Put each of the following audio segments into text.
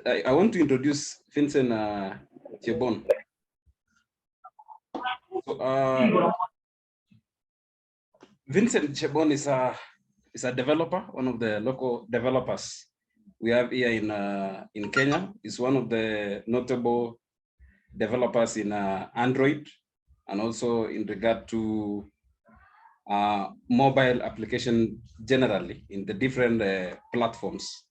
I want to introduce Vincent Chebon. So, Vincent Chebon is a developer, one of the local developers we have here in Kenya. Is one of the notable developers in Android, and also in regard to mobile application generally in the different platforms.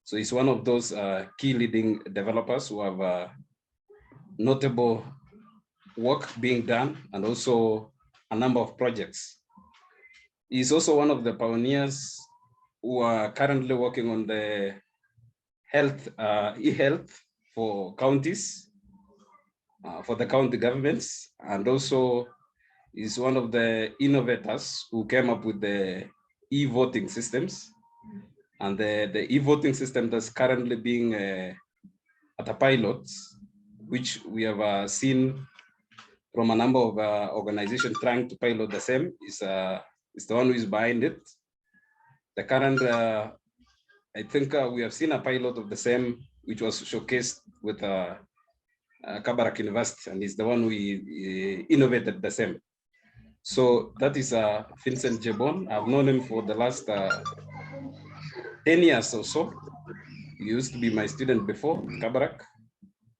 So he's one of those key leading developers who have notable work being done and also a number of projects. He's also one of the pioneers who are currently working on the health, e-health for counties, for the county governments, and also is one of the innovators who came up with the e-voting systems. And the e-voting system that's currently being at a pilot, which we have seen from a number of organizations trying to pilot the same, is the one who is behind it. The current, I think we have seen a pilot of the same, which was showcased with Kabarak University, and is the one who innovated the same. So that is Vincent Chebon. I've known him for the last 10 years or so. He used to be my student before, Kabarak.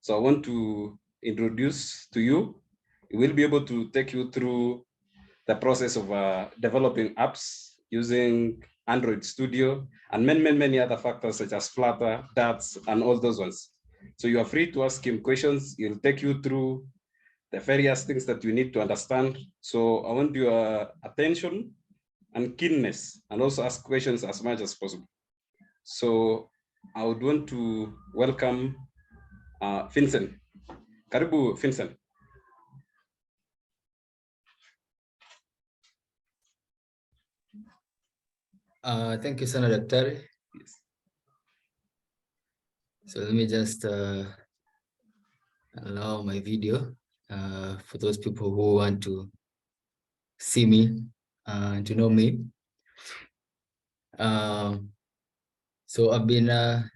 So I want to introduce to you. He will be able to take you through the process of developing apps using Android Studio and many other factors such as Flutter, Darts, and all those ones. So you are free to ask him questions. He'll take you through the various things that you need to understand. So I want your attention and keenness, and also ask questions as much as possible. So I would want to welcome Vincent. Karibu, Vincent. Thank you, Sana Daktari. Yes. So let me just allow my video for those people who want to see me, to know me. So I've been a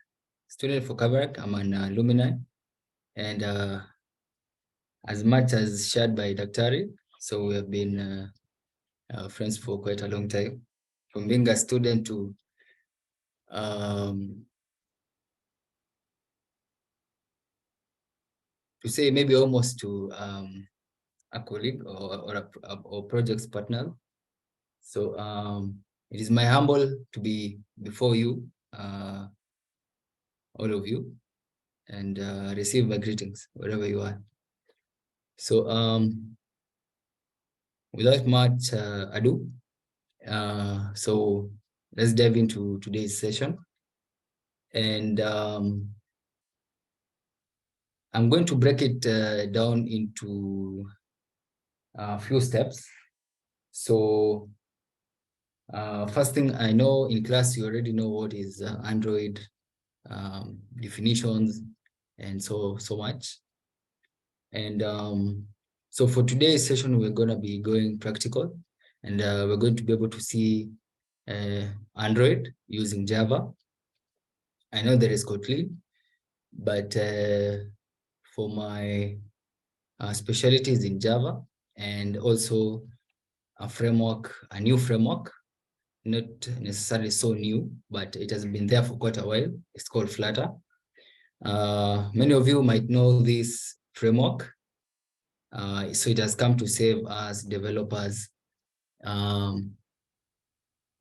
student for Kabarak. I'm an alumni, and as much as shared by Daktari, so we have been friends for quite a long time. From being a student to say maybe almost to a colleague or projects partner. So it is my humble to be before you, all of you, and receive my greetings wherever you are. So without much ado, so let's dive into today's session. And I'm going to break it down into a few steps. So first thing, I know in class you already know what is Android, definitions, and so much. And so for today's session, we're going to be going practical, and we're going to be able to see Android using Java. I know there is Kotlin, but for my specialty is in Java, and also a framework, a new framework, not necessarily so new, but it has been there for quite a while. It's called Flutter. Many of you might know this framework. So it has come to save us developers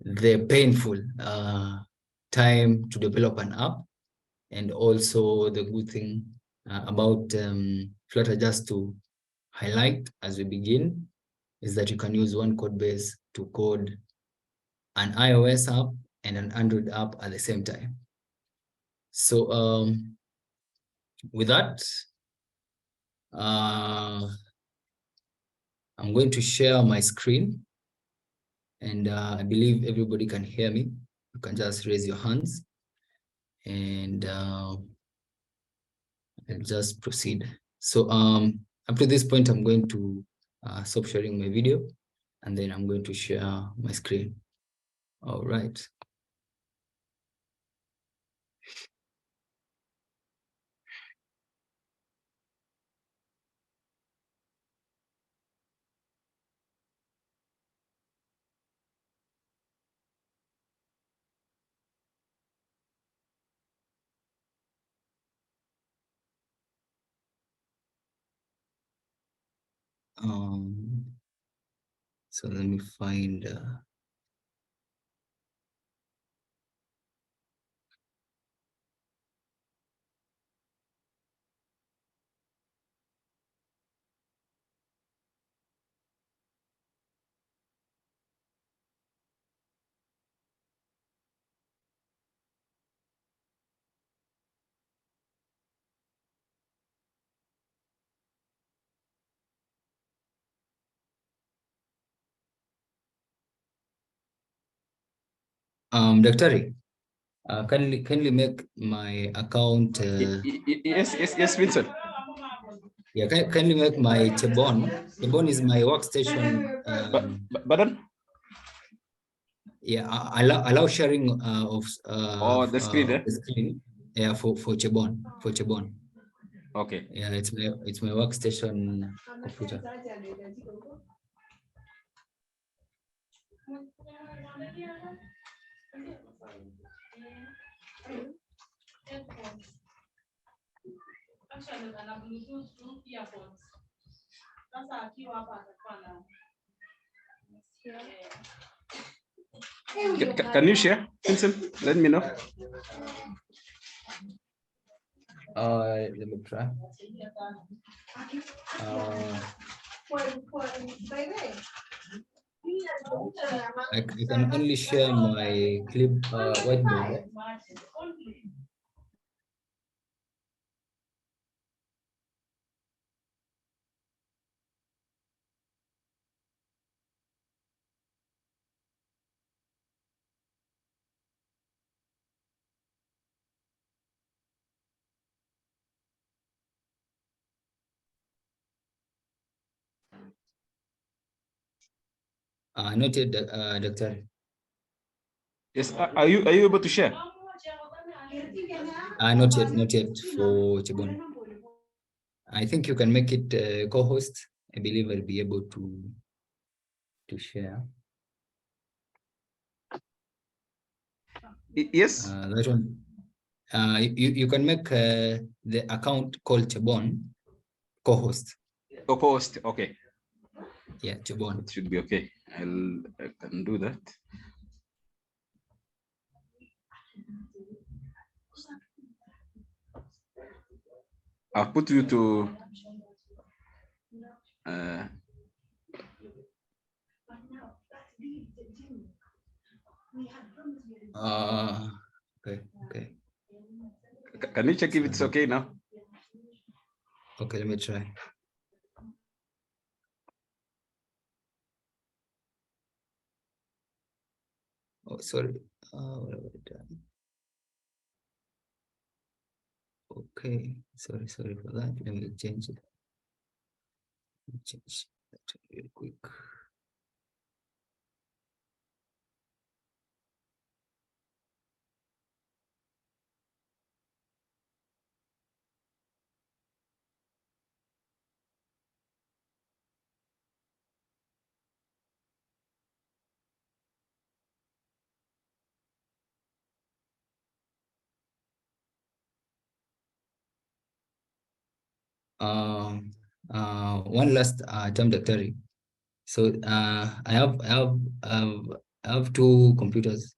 the painful time to develop an app, and also the good thing about Flutter, just to highlight as we begin, is that you can use one code base to code an iOS app and an Android app at the same time. So with that, I'm going to share my screen, and I believe everybody can hear me. You can just raise your hands, and I'll just proceed. So up to this point, I'm going to stop sharing my video, and then I'm going to share my screen. All right. So let me find. Daktari, kindly make my account. Yes, Vincent. Yeah, kindly make my Chebon. Chebon is my workstation. Button? Yeah, allow sharing of The screen, the screen. Yeah, for Chebon, Okay. Yeah, it's my workstation computer. Can you share, Vincent? Let me know. Let me try. I can only share my clip whiteboard. Not yet, Doctor. Yes. Are you able to share? Not yet for Chibon. I think you can make it co-host. I believe I'll be able to share. Yes. That one. You can make the account called Chibon co-host. Co-host. Okay. Yeah, Chibon. It should be okay. I can do that. I'll put you to Okay. Can you check if it's okay now? Okay, let me try. Oh, sorry. What have I done? Okay, sorry for that. Let me change it. Change that real quick. One last term, Dr. So I have two computers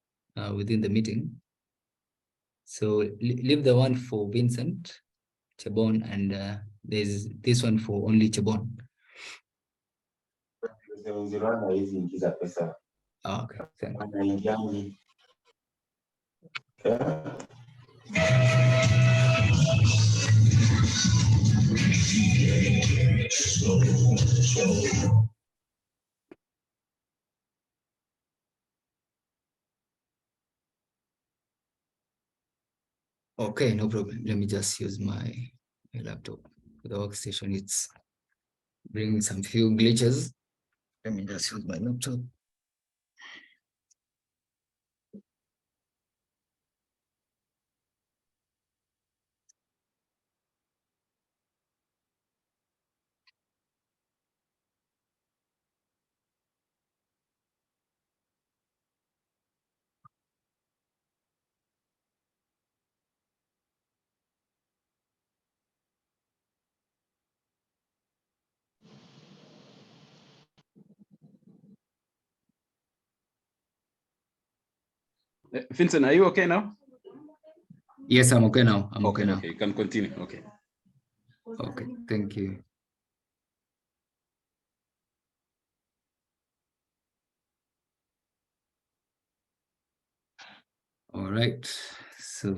within the meeting. So leave the one for Vincent Chebon, and there's this one for only Chebon. Okay, thank you. Okay, no problem. Let me just use my laptop. The workstation, it's bringing some few glitches. Let me just use my laptop. Vincent, are you okay now? Yes, I'm okay now. I'm okay now. Okay, you can continue. Okay. Okay, thank you. All right, so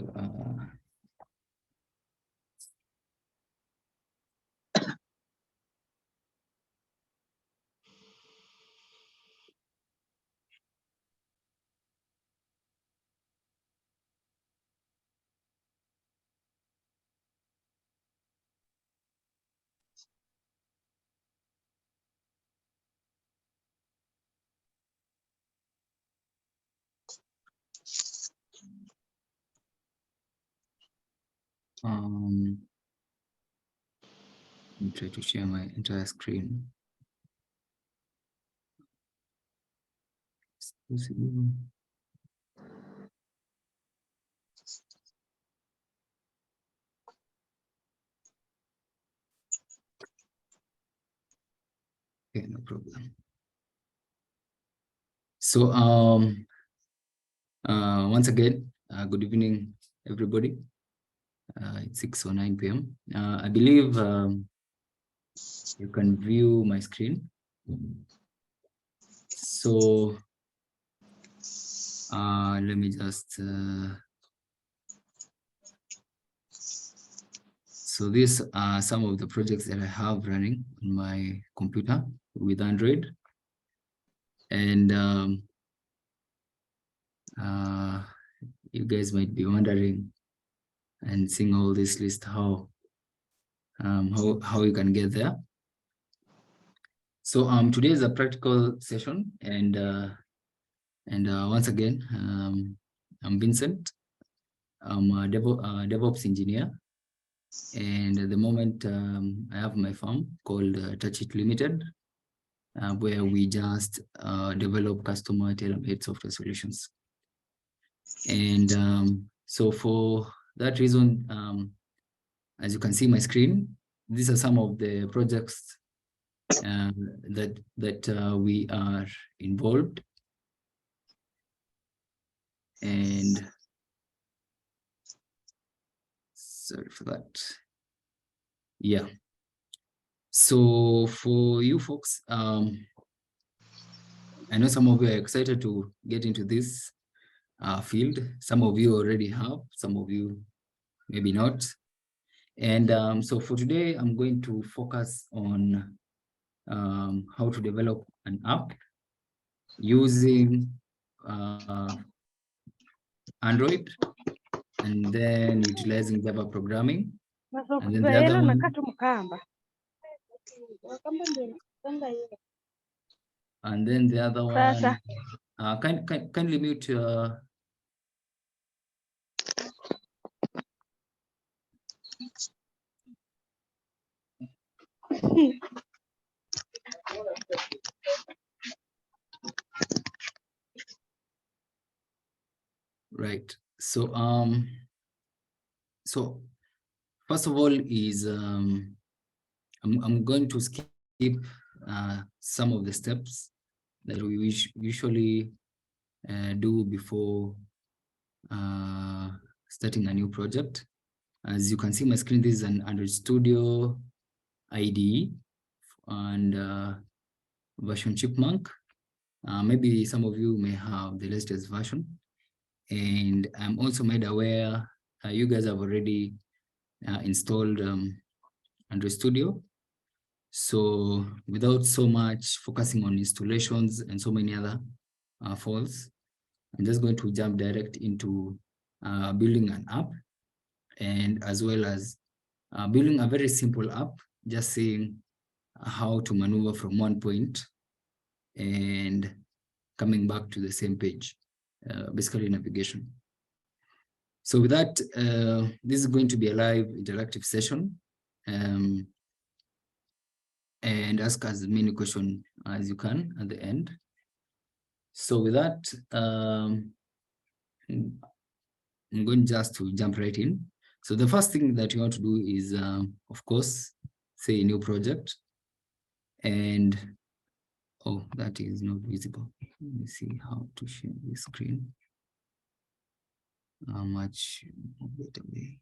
let me try to share my entire screen. Okay, no problem. So once again, good evening, everybody. It's 6:09 p.m. I believe you can view my screen. So let me just so these are some of the projects that I have running on my computer with Android. And you guys might be wondering and seeing all this list how you can get there. So today is a practical session, and once again, I'm Vincent. I'm a DevOps engineer, and at the moment I have my firm called Touch It Limited, where we just develop customer tailor-made software solutions. And so for that reason, as you can see my screen, these are some of the projects that we are involved. And sorry for that. Yeah. So for you folks, I know some of you are excited to get into this field. Some of you already have, some of you maybe not. And so for today, I'm going to focus on how to develop an app using Android, and then utilizing Java programming. And then the other one, and then the other one, kindly mute right. So so first of all is I'm going to skip some of the steps that we usually do before starting a new project. As you can see my screen, this is an Android Studio IDE and version Chipmunk. Maybe some of you may have the latest version. And I'm also made aware you guys have already installed Android Studio. So without so much focusing on installations and so many other faults, I'm just going to jump direct into building an app, and as well as building a very simple app, just saying how to maneuver from one point and coming back to the same page, basically navigation. So with that, this is going to be a live interactive session, and ask as many questions as you can at the end. So with that, I'm going just to jump right in. So the first thing that you want to do is, of course, say a new project. And, oh, that is not visible. Let me see how to share the screen. How much? Wait a minute.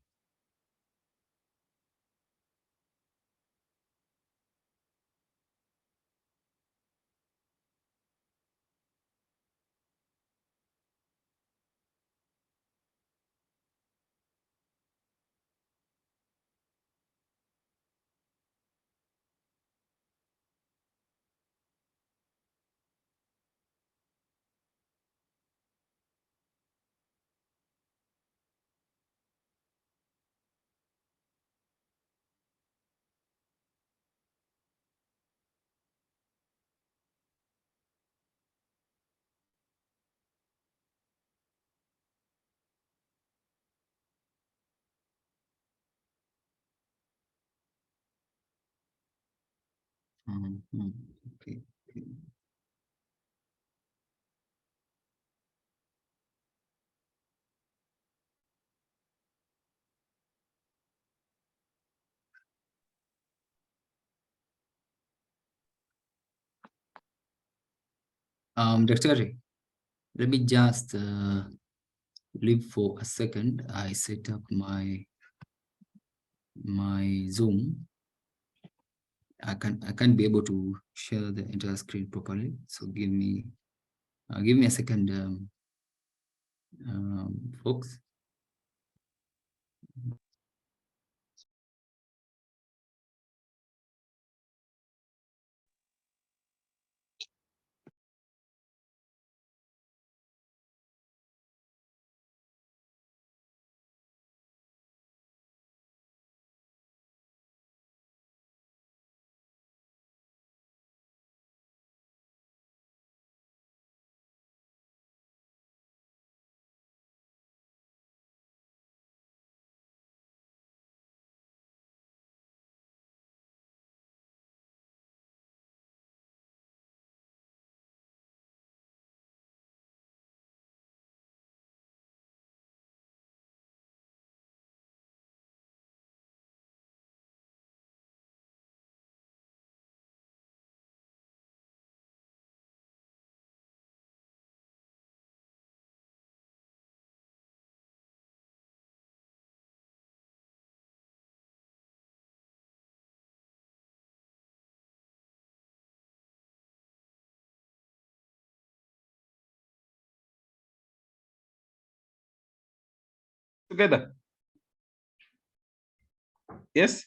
Okay. Daktari, let me just leave for a second. I set up my Zoom. I can't be able to share the entire screen properly. So give me a second, folks. Together. Yes.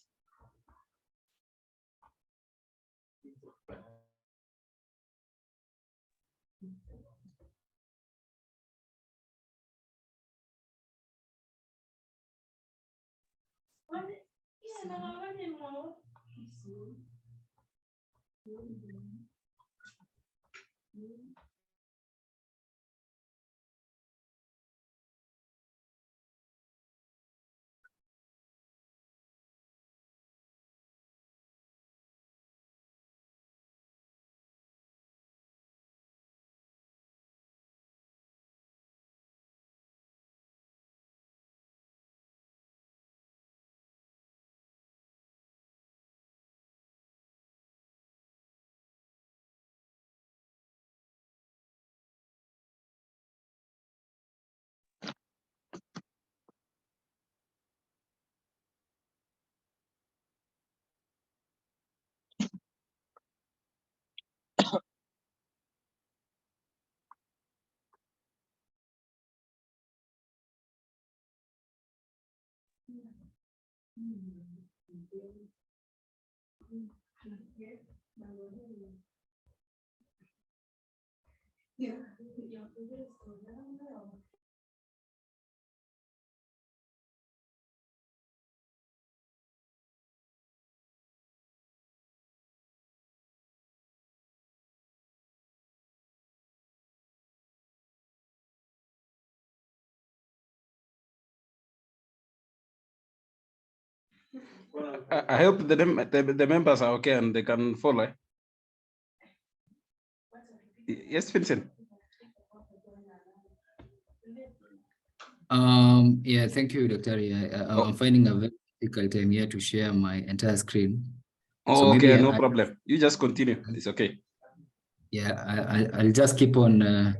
I hope the members are okay and they can follow. Yes, Vincent. Yeah, thank you, Dr. I'm finding a very difficult time here to share my entire screen. Oh, so okay, no problem. You just continue. It's okay. Yeah, I'll just keep on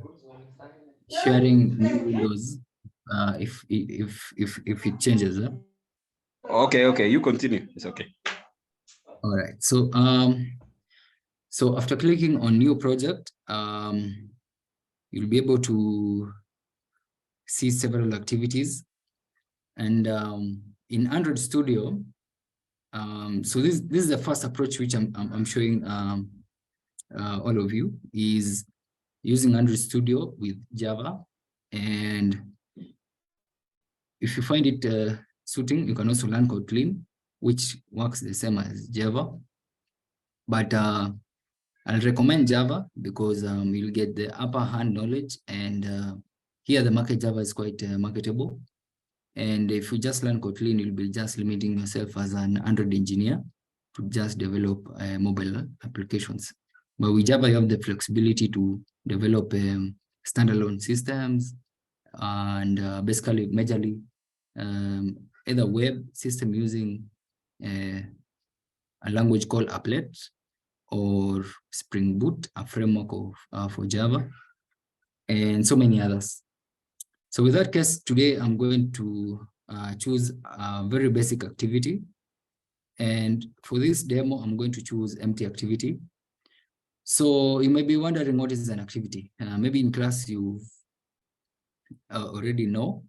sharing new windows if it changes. Okay, you continue. It's okay. All right. So after clicking on new project, you'll be able to see several activities. And in Android Studio, so this is the first approach which I'm showing all of you, is using Android Studio with Java. And if you find it suiting, you can also learn Kotlin, which works the same as Java. But I'll recommend Java because you'll get the upper hand knowledge, and here the market Java is quite marketable. And if you just learn Kotlin, you'll be just limiting yourself as an Android engineer to just develop mobile applications. But with Java, you have the flexibility to develop standalone systems and basically majorly either web system using a language called Applet, or Spring Boot, a framework for Java, and so many others. So with that case, today I'm going to choose a very basic activity. And for this demo, I'm going to choose empty activity. So you may be wondering what is an activity. Maybe in class you already know,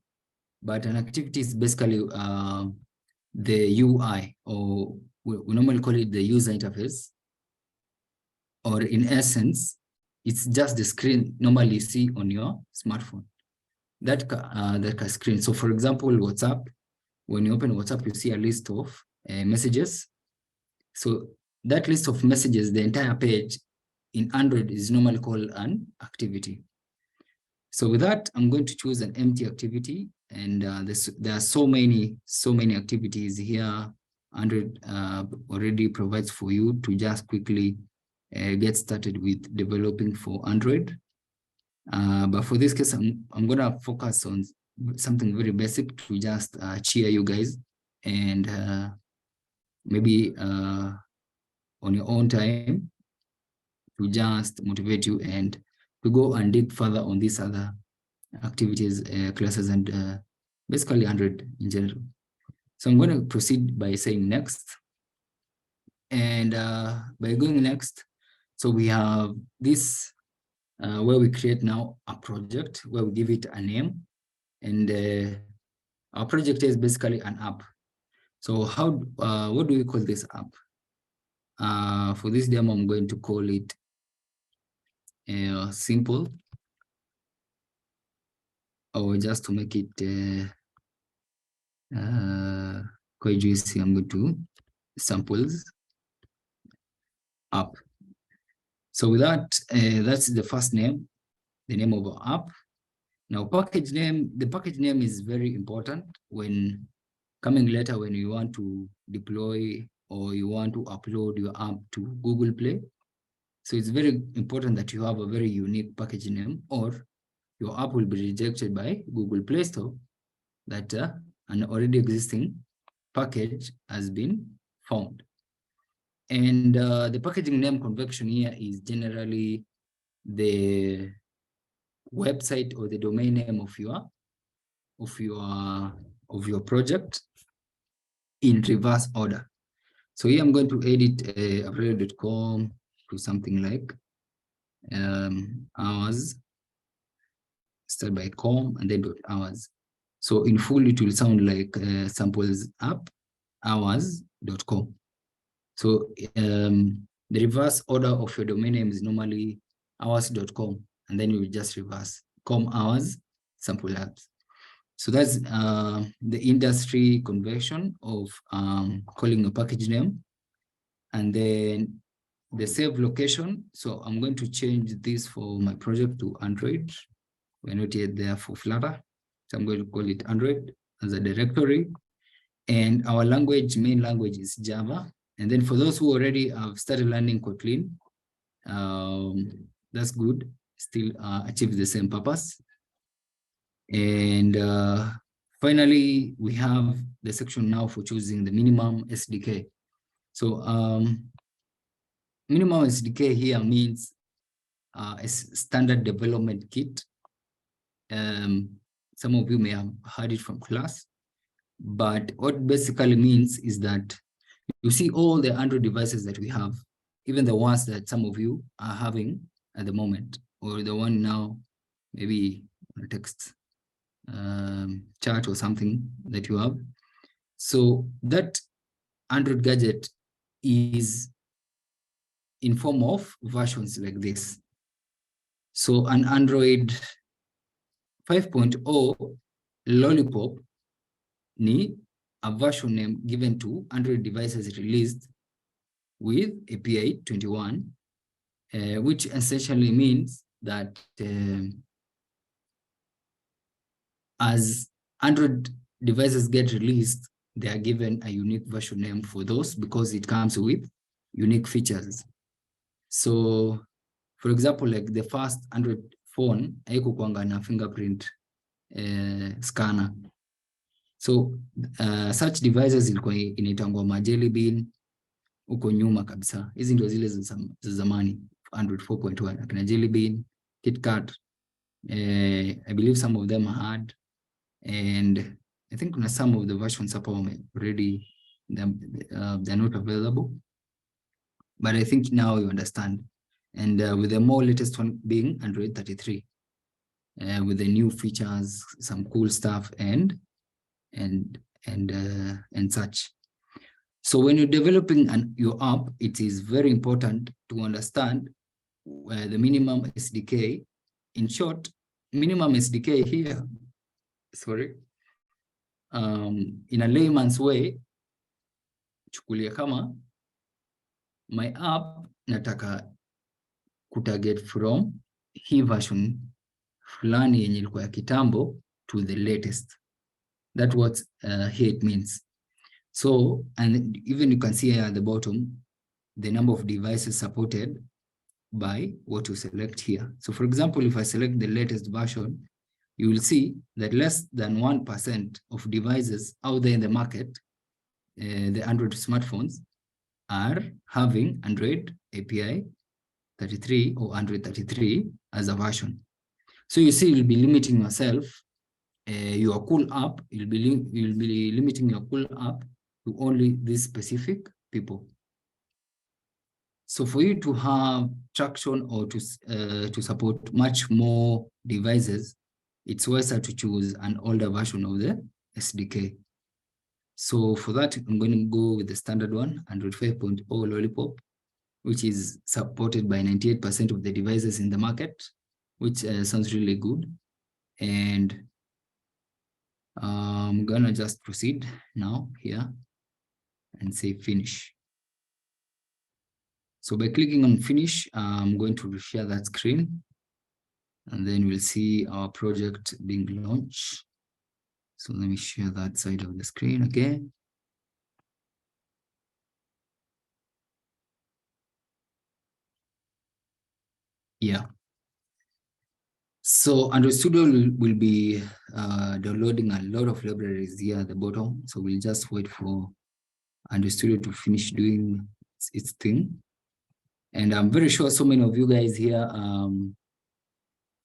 but an activity is basically the UI, or we normally call it the user interface. Or in essence, it's just the screen normally you see on your smartphone. That screen. So for example, WhatsApp, when you open WhatsApp, you see a list of messages. So that list of messages, the entire page in Android is normally called an activity. So with that, I'm going to choose an empty activity, and there are so many activities here Android already provides for you to just quickly get started with developing for Android. But for this case, I'm going to focus on something very basic to just cheer you guys, and maybe on your own time to just motivate you and to go and dig further on these other activities, classes, and basically Android in general. So I'm going to proceed by saying next. And by going next, so we have this where we create now a project where we give it a name, and our project is basically an app. So what do we call this app? For this demo, I'm going to call it simple, or just to make it quite juicy, I'm going to samples app. So with that, that's the first name, the name of our app. Now package name, the package name is very important when coming later when you want to deploy or you want to upload your app to Google Play. So it's very important that you have a very unique package name, or your app will be rejected by Google Play Store that an already existing package has been found. And the packaging name convention here is generally the website or the domain name of your project in reverse order. So here I'm going to edit Avril.com to something like hours, start by com and then .hours. So in full, it will sound like samples app hours.com. So the reverse order of your domain name is normally hours.com, and then you will just reverse com hours sample apps. So that's the industry convention of calling a package name. And then the save location. So I'm going to change this for my project to Android. We're not yet there for Flutter. So I'm going to call it Android as a directory. And our language, main language is Java. And then for those who already have started learning Kotlin, that's good, still achieve the same purpose. And finally, we have the section now for choosing the minimum SDK. So minimum SDK here means a standard development kit. Some of you may have heard it from class, but what basically means is that you see all the Android devices that we have, even the ones that some of you are having at the moment, or the one now, maybe a text chat or something that you have. So that Android gadget is in form of versions like this. So an Android 5.0 Lollipop ni a version name given to Android devices released with API 21, which essentially means that as Android devices get released, they are given a unique version name for those because it comes with unique features. So, for example, like the first Android phone, haikukuanga na fingerprint scanner. So, such devices ilikuwa inaitangwa ma Jelly Bean huko nyuma kabisa. Hizi ndio zile za zamani, Android 4.1, akina Jelly Bean, KitKat. I believe some of them had, and I think some of the versions are already they're not available. But I think now you understand. And with the more latest one being Android 33, with the new features, some cool stuff, and such. So when you're developing your app, it is very important to understand the minimum SDK. In short, minimum SDK here, sorry, in a layman's way, chukulia kama my app nataka kutarget from hii version fulani yenye ilikuwa ya kitambo to the latest. That's what here it means. So, and even you can see here at the bottom, the number of devices supported by what you select here. So for example, if I select the latest version, you will see that less than 1% of devices out there in the market, the Android smartphones, are having Android API 33 or Android 33 as a version. So you see, you'll be limiting yourself, your cool app, you'll be limiting your cool app to only these specific people. So for you to have traction or to support much more devices, it's wiser to choose an older version of the SDK. So for that, I'm going to go with the standard one, Android 5.0 Lollipop, which is supported by 98% of the devices in the market, which sounds really good. And I'm gonna just proceed now here and say finish. So by clicking on finish, I'm going to share that screen, and then we'll see our project being launched. So let me share that side of the screen again. Yeah. So Android Studio will be downloading a lot of libraries here at the bottom. So we'll just wait for Android Studio to finish doing its thing. And I'm very sure so many of you guys here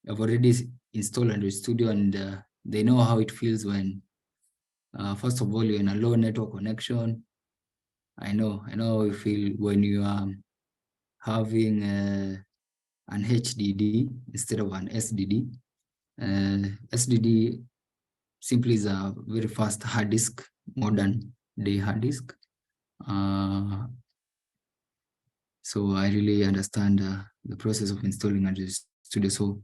have already installed Android Studio, and they know how it feels when, first of all, you're in a low network connection. I know how you feel when you are having an HDD instead of an SDD. SDD simply is a very fast hard disk, modern day hard disk. So I really understand the process of installing Android Studio. So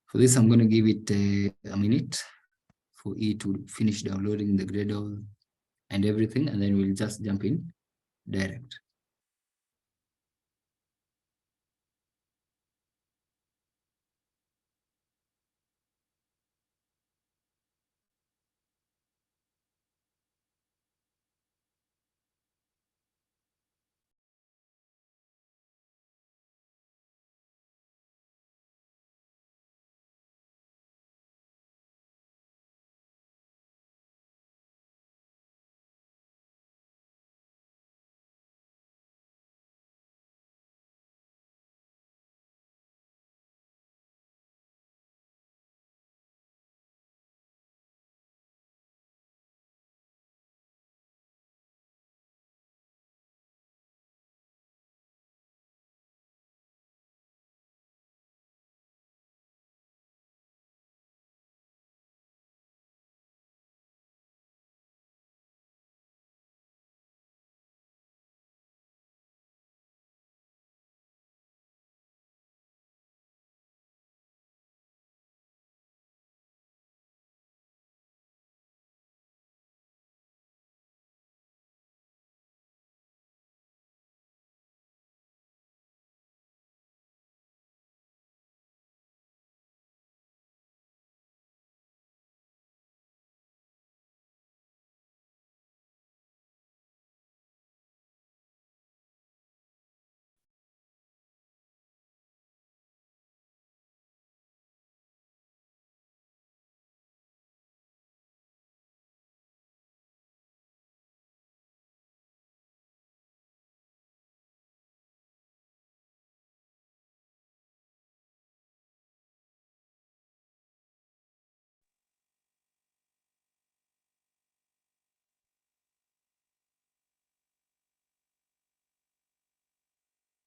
for this, I'm going to give it a minute for it to finish downloading the Gradle and everything, and then we'll just jump in direct.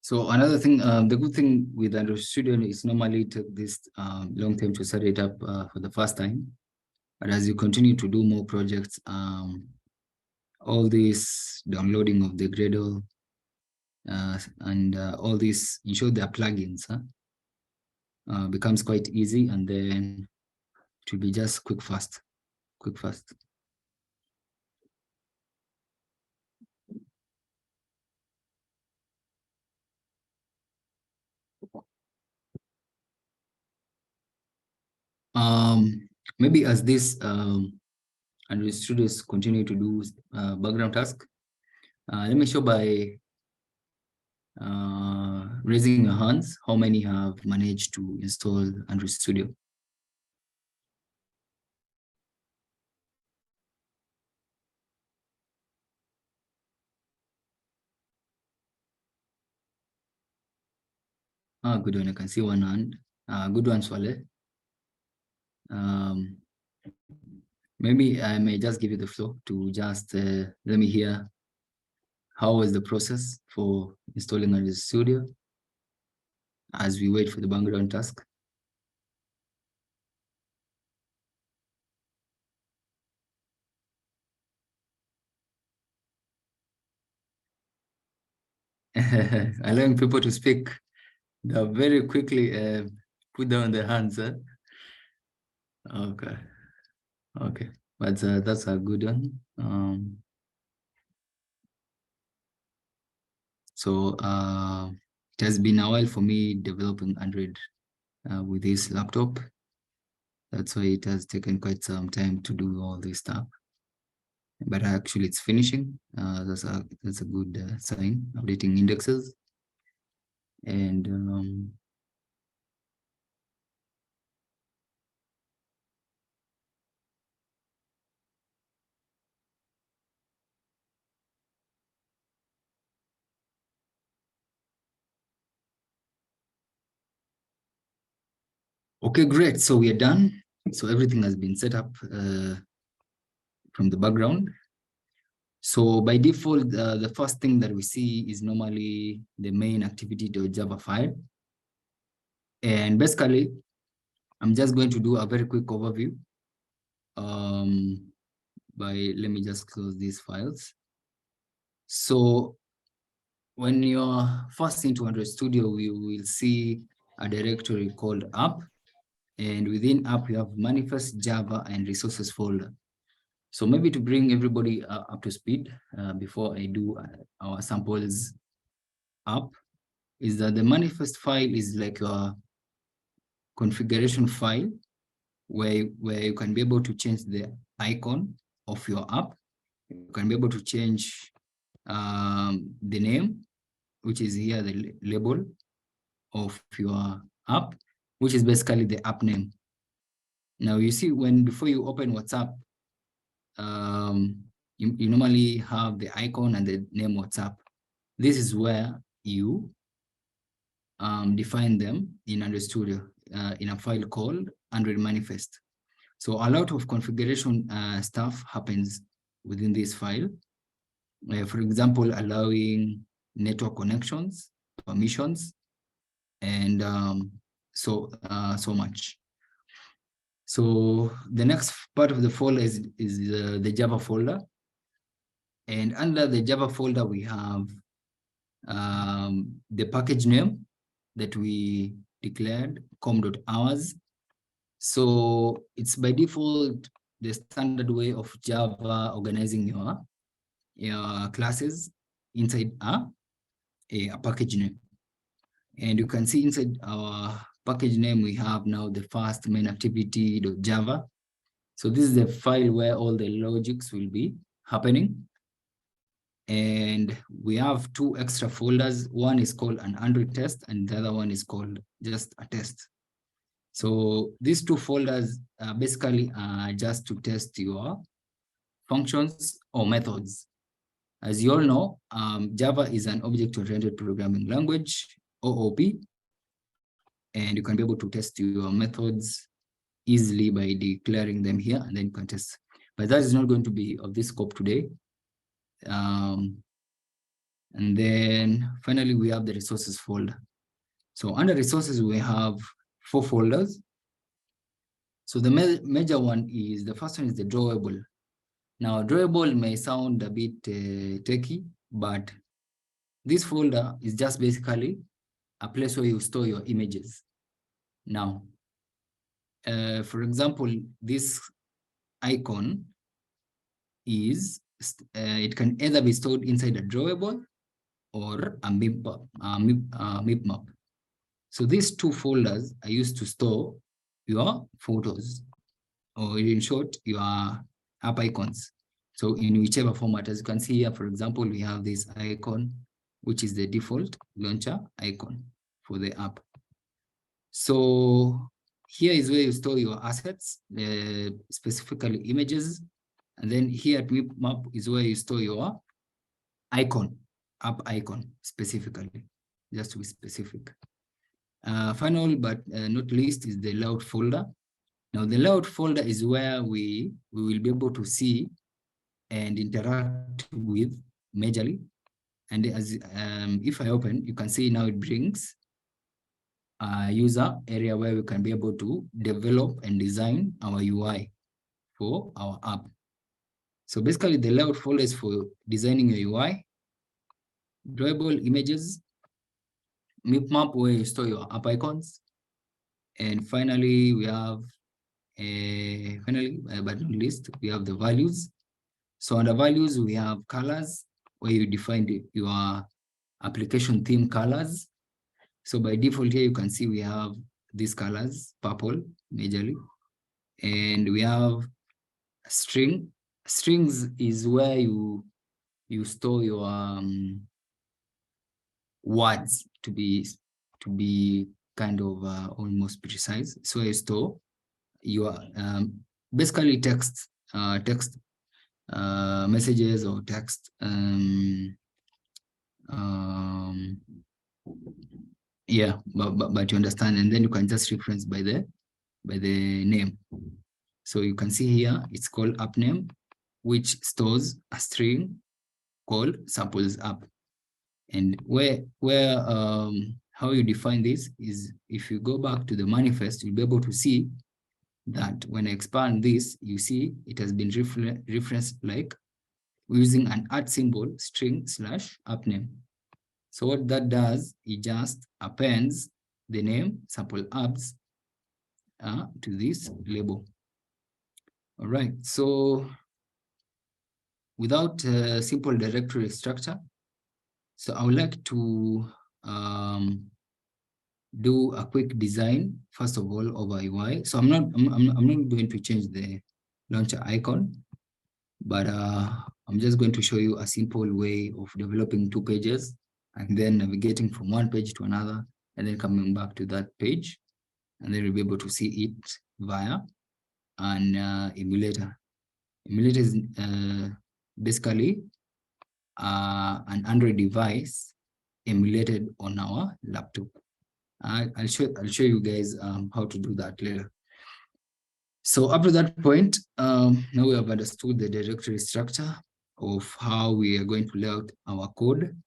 So another thing, the good thing with Android Studio is normally take this long time to set it up for the first time. But as you continue to do more projects, all this downloading of the Gradle and all this, ensure their plugins becomes quite easy, and then it will be just quick, fast. Maybe as this Android Studios continue to do background task, let me show by raising your hands how many have managed to install Android Studio. Good one. I can see one hand. Good one, Swale. Maybe I may just give you the floor to just let me hear how was the process for installing Android Studio as we wait for the background task. Allowing people to speak. They'll very quickly put down their hands. Okay. But that's a good one. So it has been a while for me developing Android with this laptop. That's why it has taken quite some time to do all this stuff. But actually it's finishing. That's a good sign. Updating indexes. And okay, great. So we are done. So everything has been set up from the background. So by default, the first thing that we see is normally the main activity.java file. And basically, I'm just going to do a very quick overview. Let me just close these files. So when you're first into Android Studio, we will see a directory called app. And within app, you have manifest, Java, and resources folder. So maybe to bring everybody up to speed before I do our samples up, is that the manifest file is like a configuration file where you can be able to change the icon of your app. You can be able to change the name, which is here the label of your app, which is basically the app name. Now you see before you open WhatsApp, you normally have the icon and the name WhatsApp. This is where you define them in Android Studio in a file called Android Manifest. So a lot of configuration stuff happens within this file. For example, allowing network connections, permissions, and so much. So the next part of the folder is the Java folder. And under the Java folder, we have the package name that we declared, com.hours. So it's by default the standard way of Java organizing your classes inside a package name. And you can see inside our package name, we have now the first main activity.java. So this is the file where all the logics will be happening. And we have two extra folders. One is called an Android test, and the other one is called just a test. So these two folders basically are just to test your functions or methods. As you all know, Java is an object-oriented programming language, OOP, and you can be able to test your methods easily by declaring them here, and then you can test. But that is not going to be of this scope today. And then finally, we have the resources folder. So under resources, we have 4 folders. So the major one is, the first one is the drawable. Now, drawable may sound a bit techy, but this folder is just basically a place where you store your images. Now, for example, this icon is, it can either be stored inside a drawable or a MIP map. So these 2 folders are used to store your photos, or in short, your app icons. So in whichever format, as you can see here, for example, we have this icon, which is the default launcher icon for the app. So here is where you store your assets, specifically images. And then here at MIP map is where you store your icon, app icon specifically, just to be specific. Final but not least is the layout folder. Now the layout folder is where we will be able to see and interact with majorly. And as if I open, you can see now it brings a user area where we can be able to develop and design our UI for our app. So basically the layout folder is for designing your UI, drawable images, MIP map where you store your app icons, and finally we have finally but not least, we have the values. So under values we have colors where you define your application theme colors. So by default here you can see we have these colors, purple majorly, and we have string. Strings is where you store your words to be kind of almost precise. So you store your basically text messages or text yeah, but you understand, and then you can just reference by the name. So you can see here it's called app name, which stores a string called samples app. And how you define this is, if you go back to the manifest, you'll be able to see that when I expand this, you see it has been referenced like using an @ symbol string / app name. So what that does, it just appends the name sample apps to this label. All right, so without a simple directory structure, so I would like to do a quick design first of all of our UI. So I'm not going to change the launcher icon, but I'm just going to show you a simple way of developing 2 pages and then navigating from one page to another and then coming back to that page, and then you'll be able to see it via an emulator. Emulator is basically an Android device emulated on our laptop. I'll show you guys how to do that later. So up to that point, now we have understood the directory structure of how we are going to lay out our code.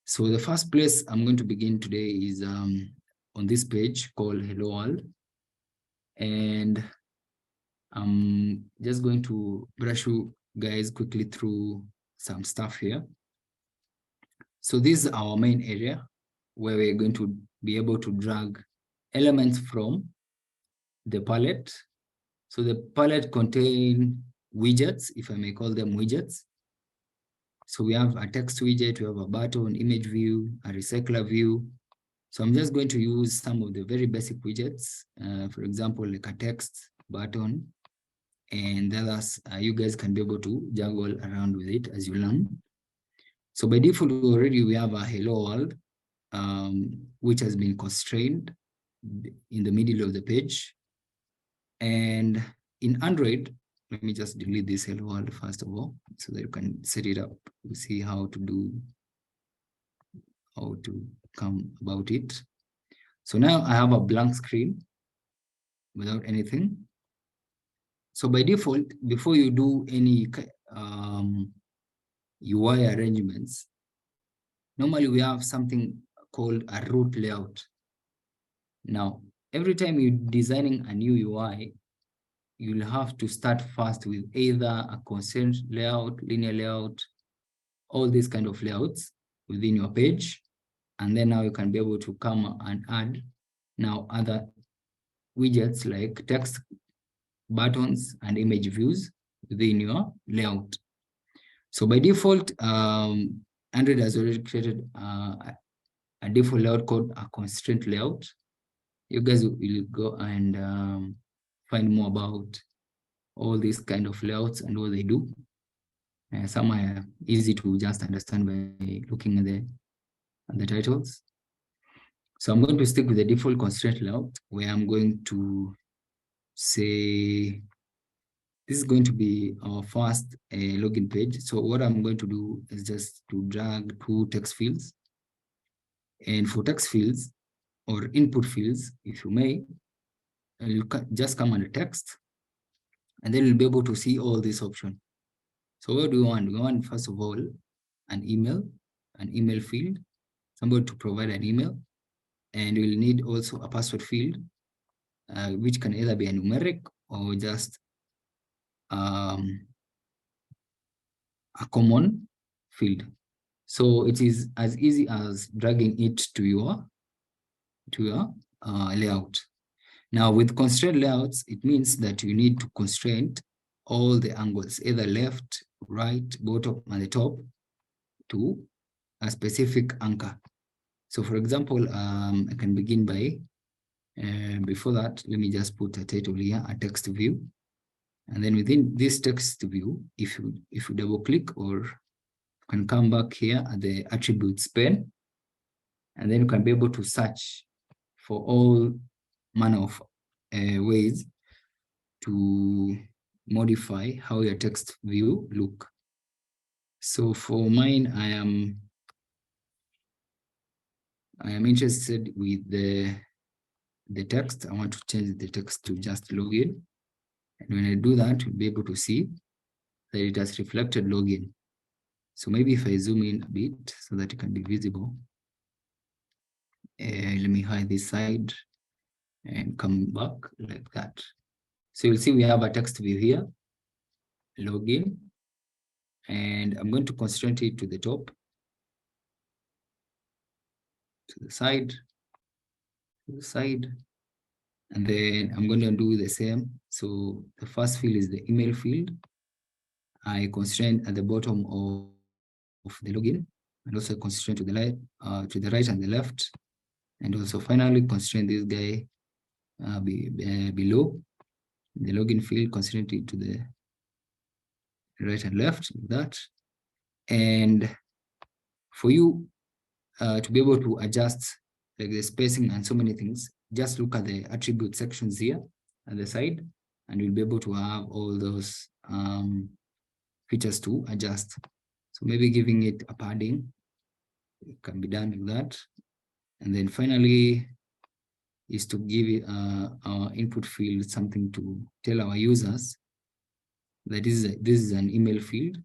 So the first place I'm going to begin today is on this page called Hello World. And I'm just going to brush you guys quickly through some stuff here. So this is our main area where we're going to be able to drag elements from the palette. So the palette contains widgets, if I may call them widgets. So we have a text widget, we have a button, image view, a recycler view. So I'm just going to use some of the very basic widgets, for example, like a text button, and the others, you guys can be able to juggle around with it as you learn. So by default, already we have a hello world, which has been constrained in the middle of the page. And in Android, let me just delete this hello world first of all, so that you can set it up. We see how to come about it. So now I have a blank screen without anything. So by default, before you do any UI arrangements, normally we have something called a root layout. Now, every time you're designing a new UI, you'll have to start first with either a constraint layout, linear layout, all these kind of layouts within your page. And then now you can be able to come and add now other widgets like text, buttons, and image views within your layout. So by default, Android has already created a default layout called a constraint layout. You guys will go and find more about all these kind of layouts and what they do. Some are easy to just understand by looking at the titles. So I'm going to stick with the default constraint layout, where I'm going to say this is going to be our first login page. So what I'm going to do is just to drag two text fields. And for text fields or input fields, if you may, you can just come under text, and then you'll be able to see all these options. So what do we want? We want, first of all, an email field, somebody to provide an email. And we'll need also a password field, which can either be a numeric or just a common field. So it is as easy as dragging it to your layout. Now with constraint layouts, it means that you need to constrain all the angles, either left, right, bottom, and the top, to a specific anchor. So for example, I can begin by, before that, let me just put a title here, a text view. And then within this text view, if you double click, or can come back here at the attributes pane, and then you can be able to search for all manner of ways to modify how your text view look. So for mine, I am interested with the text. I want to change the text to just login. And when I do that, you'll be able to see that it has reflected login. So maybe if I zoom in a bit so that it can be visible. Let me hide this side and come back like that. So you'll see we have a text view here, login, and I'm going to constrain it to the top, to the side, and then I'm going to do the same. So the first field is the email field. I constrain at the bottom of the login, and also constrain to the right and the left, and also finally constrain this guy below the login field, constrain it to the right and left, like that. And for you to be able to adjust like the spacing and so many things, just look at the attribute sections here at the side, and you'll be able to have all those features to adjust. So maybe giving it a padding, it can be done like that. And then finally is to give it our input field something to tell our users that this is an email field.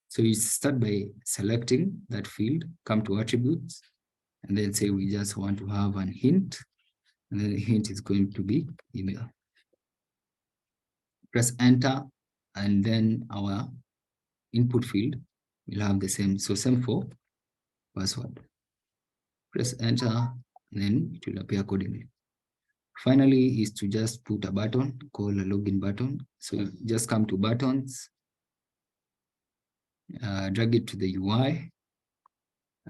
So you start by selecting that field, come to attributes, and then say we just want to have an hint, and then the hint is going to be email. Press enter, and then our input field will have the same. So same for password. Press enter, and then it will appear accordingly. Finally is to just put a button called a login button. So just come to buttons, drag it to the UI.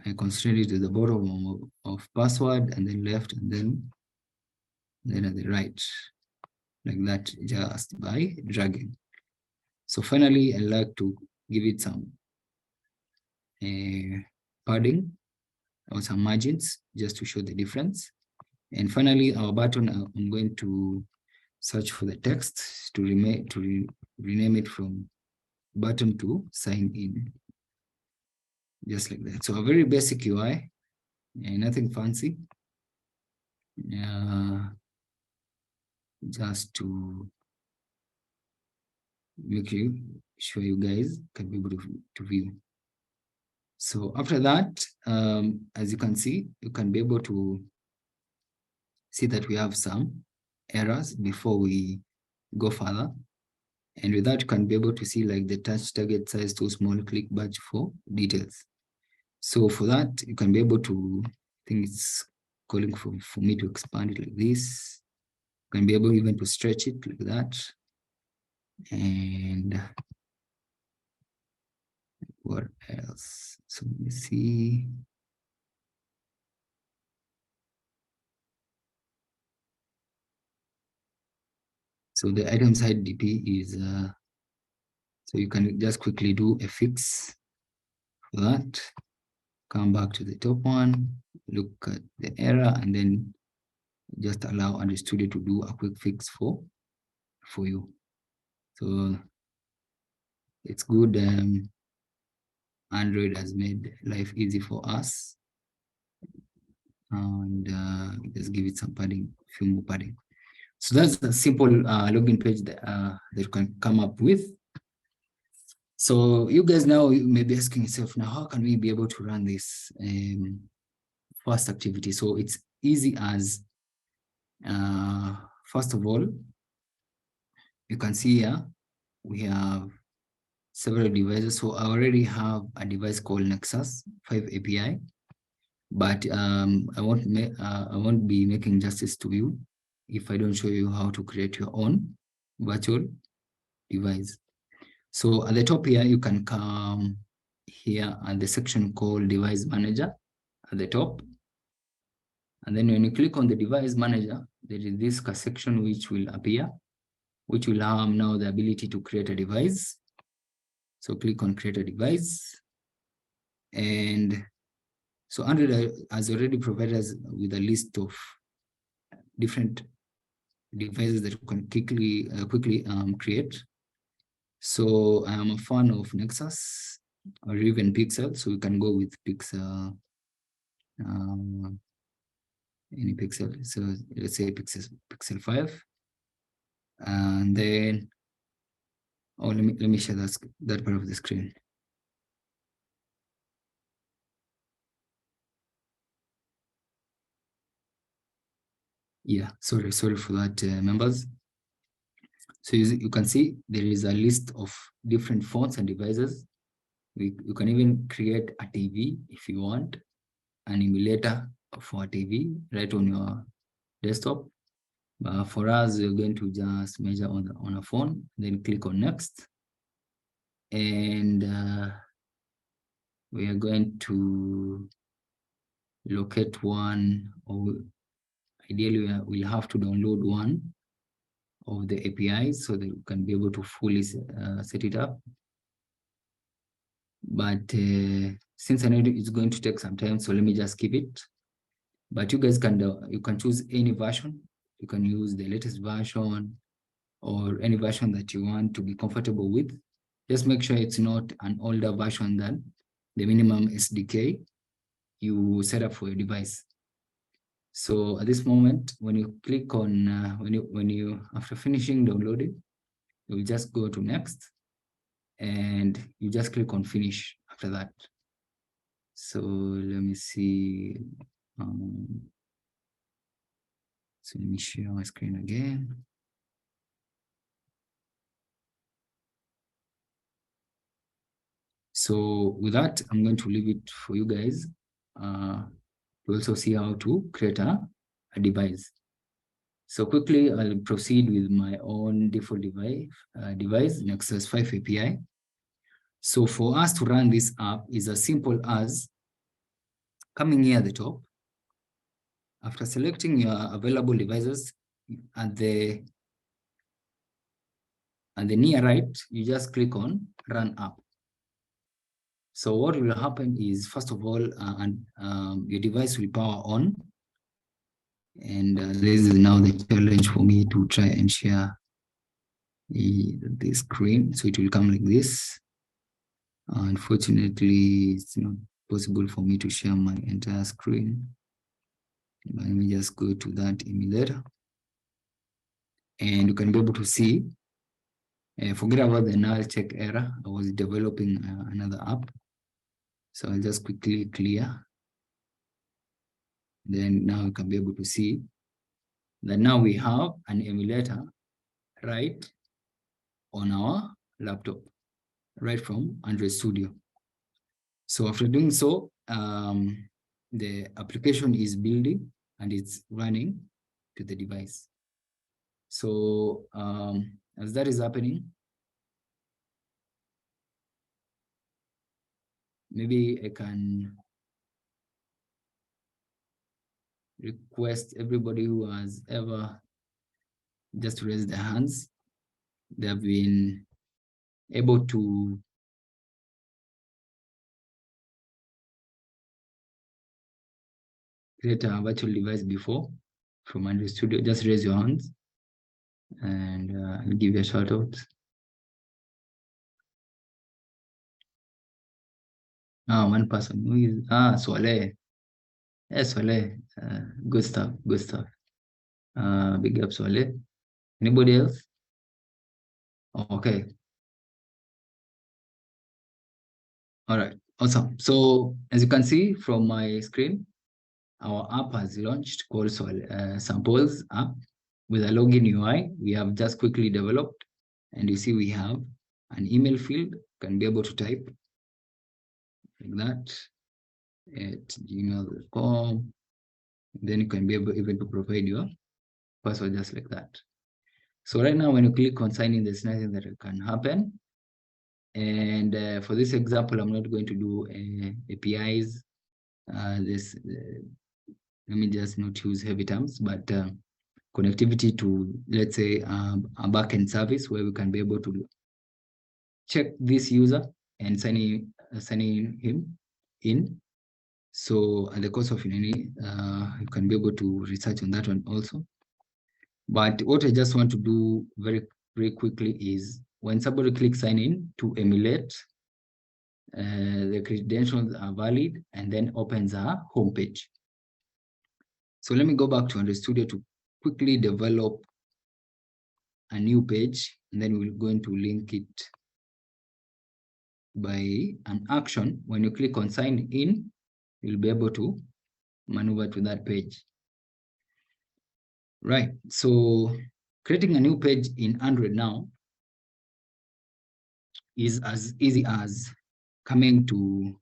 I constrain it to the bottom of password, and then left, and then at the right, like that, just by dragging. So finally, I like to give it some padding or some margins just to show the difference. And finally, our button, I'm going to search for the text to rename it from button to sign in, just like that. So a very basic UI, nothing fancy. Just to make sure you guys can be able to view. So after that, as you can see, you can be able to see that we have some errors before we go further. And with that, you can be able to see like the touch target size too small, click badge for details. So for that, you can be able to, I think it's calling for me to expand it like this. You can be able even to stretch it like that. And what else? So let me see. So the item side DP is, so you can just quickly do a fix for that. Come back to the top one, look at the error, and then just allow Android Studio to do a quick fix for you. So it's good. Android has made life easy for us, and just give it some padding, few more padding. So that's a simple login page that you can come up with. So you guys now may be asking yourself, now how can we be able to run this first activity? So it's easy as, first of all, you can see here we have several devices. So I already have a device called Nexus 5 API, but I won't be making justice to you if I don't show you how to create your own virtual device. So at the top here, you can come here at the section called Device Manager at the top. And then when you click on the Device Manager, there is this section which will appear, which will have now the ability to create a device. So click on Create a Device. And so Android has already provided us with a list of different devices that you can quickly create. So I am a fan of Nexus or even Pixel, so we can go with Pixel, any Pixel. So let's say Pixel 5, and then let me share that part of the screen. Yeah, sorry for that, members. So you can see there is a list of different phones and devices. You can even create a TV if you want, an emulator for a TV right on your desktop. For us, we're going to just measure on a phone, then click on next. And we are going to locate one, or ideally we'll have to download one of the APIs so that we can be able to fully set it up. But since I know it's going to take some time, so let me just keep it. But you guys you can choose any version. You can use the latest version or any version that you want to be comfortable with. Just make sure it's not an older version than the minimum SDK you set up for your device. So at this moment, when you click on, when you after finishing downloading, you will just go to next, and you just click on finish after that. So let me see. So let me share my screen again. So with that, I'm going to leave it for you guys to also see how to create a device. So quickly, I'll proceed with my own default device, Nexus 5 API. So for us to run this app is as simple as coming here at the top. After selecting your available devices at the near right, you just click on Run App. So what will happen is, first of all, your device will power on. And this is now the challenge for me to try and share the screen. So it will come like this. Unfortunately, it's not possible for me to share my entire screen. Let me just go to that emulator. And you can be able to see, forget about the null check error. I was developing another app. So I'll just quickly clear Then now you can be able to see that now we have an emulator right on our laptop, right from Android Studio. So after doing so, the application is building and it's running to the device. So as that is happening, maybe I can request everybody who has ever just raised their hands. They have been able to create a virtual device before from Android Studio. Just raise your hands and I'll give you a shout out. One person who is Swale. Yes, Swale. Good stuff, good stuff. Big up Swale. Anybody else? Okay. All right, awesome. So as you can see from my screen, our app has launched called Samples app with a login UI. We have just quickly developed, and you see we have an email field. Can be able to type like that at gmail.com. Then you can be able even to provide your password just like that. So right now, when you click on sign in, there's nothing that can happen. And for this example, I'm not going to do APIs. Let me just not use heavy terms, but connectivity to, let's say, a backend service where we can be able to check this user and signing him in. So at the cost of any, you can be able to research on that one also. But what I just want to do very, very quickly is when somebody clicks sign in to emulate, the credentials are valid and then opens a home page. So let me go back to Android Studio to quickly develop a new page, and then we're going to link it by an action. When you click on sign in, you'll be able to maneuver to that page. Right, so creating a new page in Android now is as easy as coming to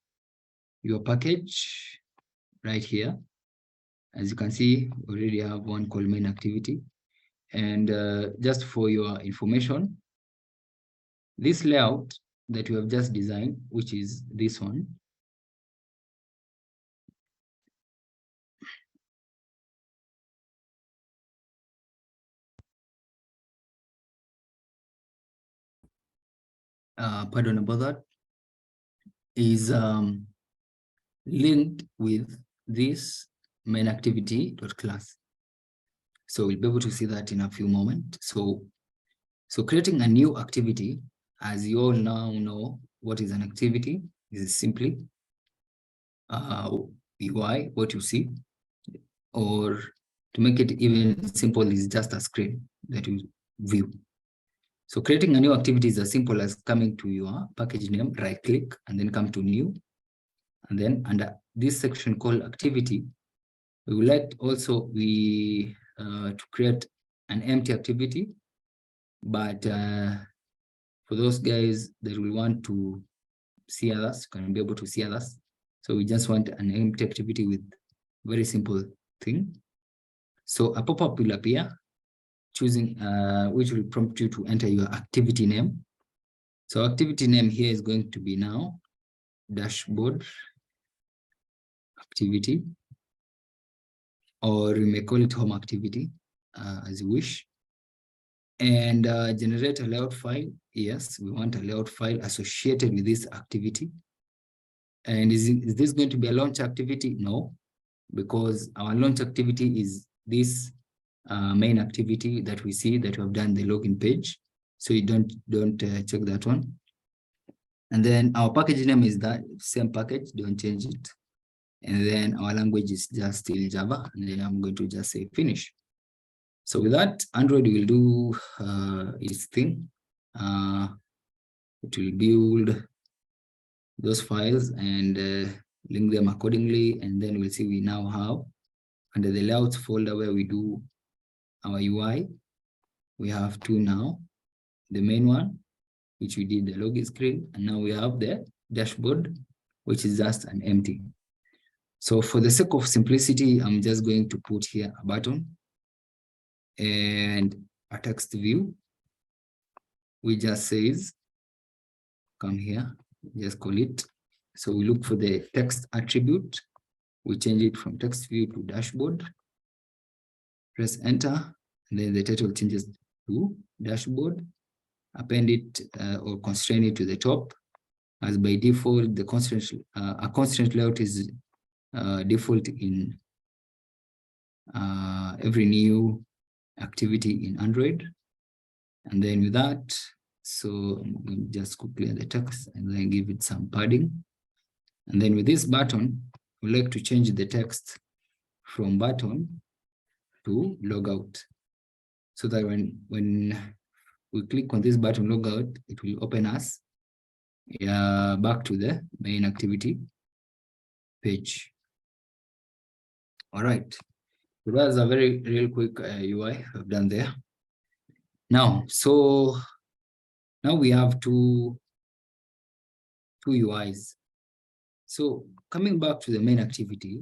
your package right here. As you can see, we already have one called main activity. And just for your information, this layout that we have just designed, which is this one, pardon about that, is linked with this main activity.class. So we'll be able to see that in a few moments. So creating a new activity, as you all now know what is an activity, is simply UI, what you see, or to make it even simple is just a screen that you view. So creating a new activity is as simple as coming to your package name, right click, and then come to new. And then under this section called activity, we would like also to create an empty activity. But for those guys that will want to see others, can be able to see others. So we just want an empty activity with very simple thing. So a pop-up will appear, choosing which will prompt you to enter your activity name. So activity name here is going to be now dashboard activity, or you may call it home activity as you wish. And generate a layout file. Yes, we want a layout file associated with this activity. And is this going to be a launch activity? No, because our launch activity is this main activity that we see that we have done the login page. So you don't check that one. And then our package name is that same package, don't change it. And then our language is just still Java. And then I'm going to just say finish. So with that, Android will do its thing. It will build those files and link them accordingly. And then we'll see we now have under the layouts folder where we do our UI, we have two now. The main one, which we did the login screen, and now we have the dashboard, which is just an empty. So for the sake of simplicity, I'm just going to put here a button and a text view, which just says, come here, just call it. So we look for the text attribute. We change it from text view to dashboard. Press enter, and then the title changes to dashboard. Append it or constrain it to the top. As by default, the constraint a constraint layout is default in every new activity in Android. And then with that, so I'm going to just quickly add the text and then give it some padding. And then with this button, we like to change the text from button to logout, so that when we click on this button logout, it will open us back to the main activity page. All right, so that's a very real quick UI I've done there. Now, so now we have two UIs. So coming back to the main activity,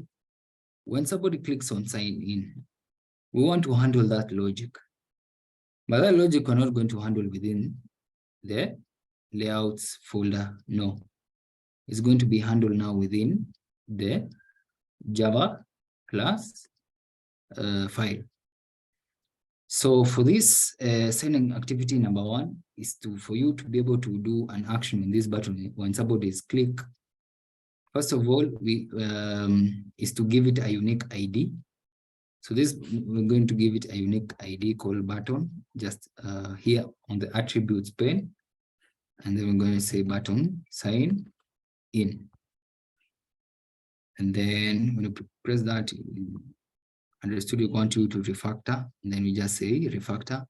when somebody clicks on sign in, we want to handle that logic. But that logic we're not going to handle within the layouts folder. No, it's going to be handled now within the Java class file. So for this signing activity number one is for you to be able to do an action in this button when somebody is click. First of all, is to give it a unique ID. So this, we're going to give it a unique ID called button, just here on the attributes pane. And then we're going to say button sign in. And then when you press that, understood you want you to refactor, and then we just say refactor.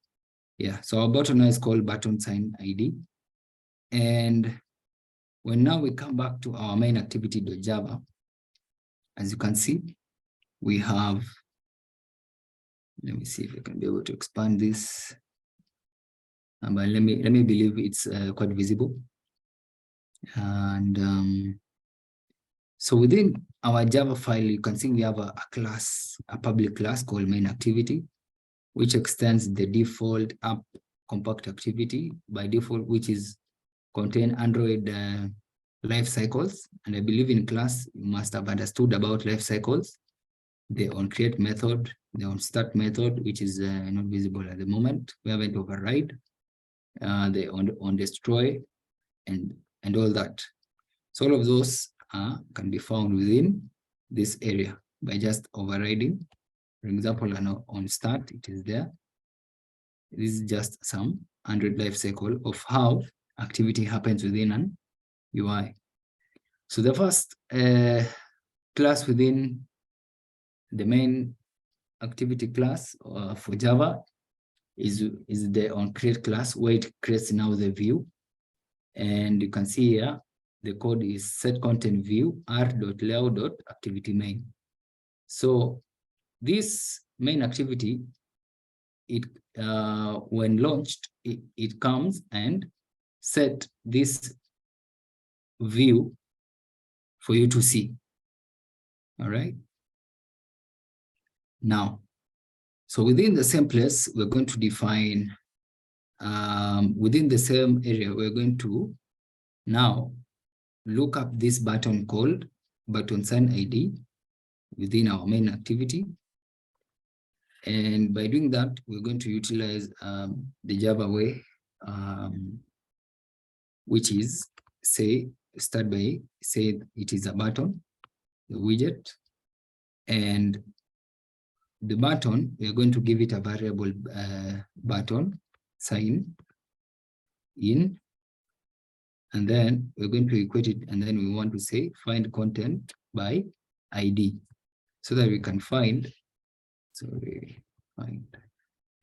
Yeah, so our button is called button sign ID. And when now we come back to our main activity.java, as you can see, we have, let me see if I can be able to expand this. But let me believe it's quite visible. And so within our Java file, you can see we have a class, a public class called main activity, which extends the default app compact activity by default, which is contain Android life cycles. And I believe in class, you must have understood about life cycles, the onCreate method, the onStart method, which is not visible at the moment. We haven't override, the onDestroy, and all that. So all of those can be found within this area by just overriding. For example, on start, it is there. This is just some Android life cycle of how activity happens within an UI. So the first class within the main activity class for Java is the onCreate class, where it creates now the view. And you can see here, the code is set content view r.layout.activity main. So this main activity, it when launched, it comes and set this view for you to see. All right. Now, so within the same place, we're going to define, within the same area, we're going to now look up this button called button sign ID within our main activity. And by doing that, we're going to utilize the Java way, which is start by say it is a button, the widget, and the button, we are going to give it a variable button sign in, and then we're going to equate it, and then we want to say find content by ID, so that we can find,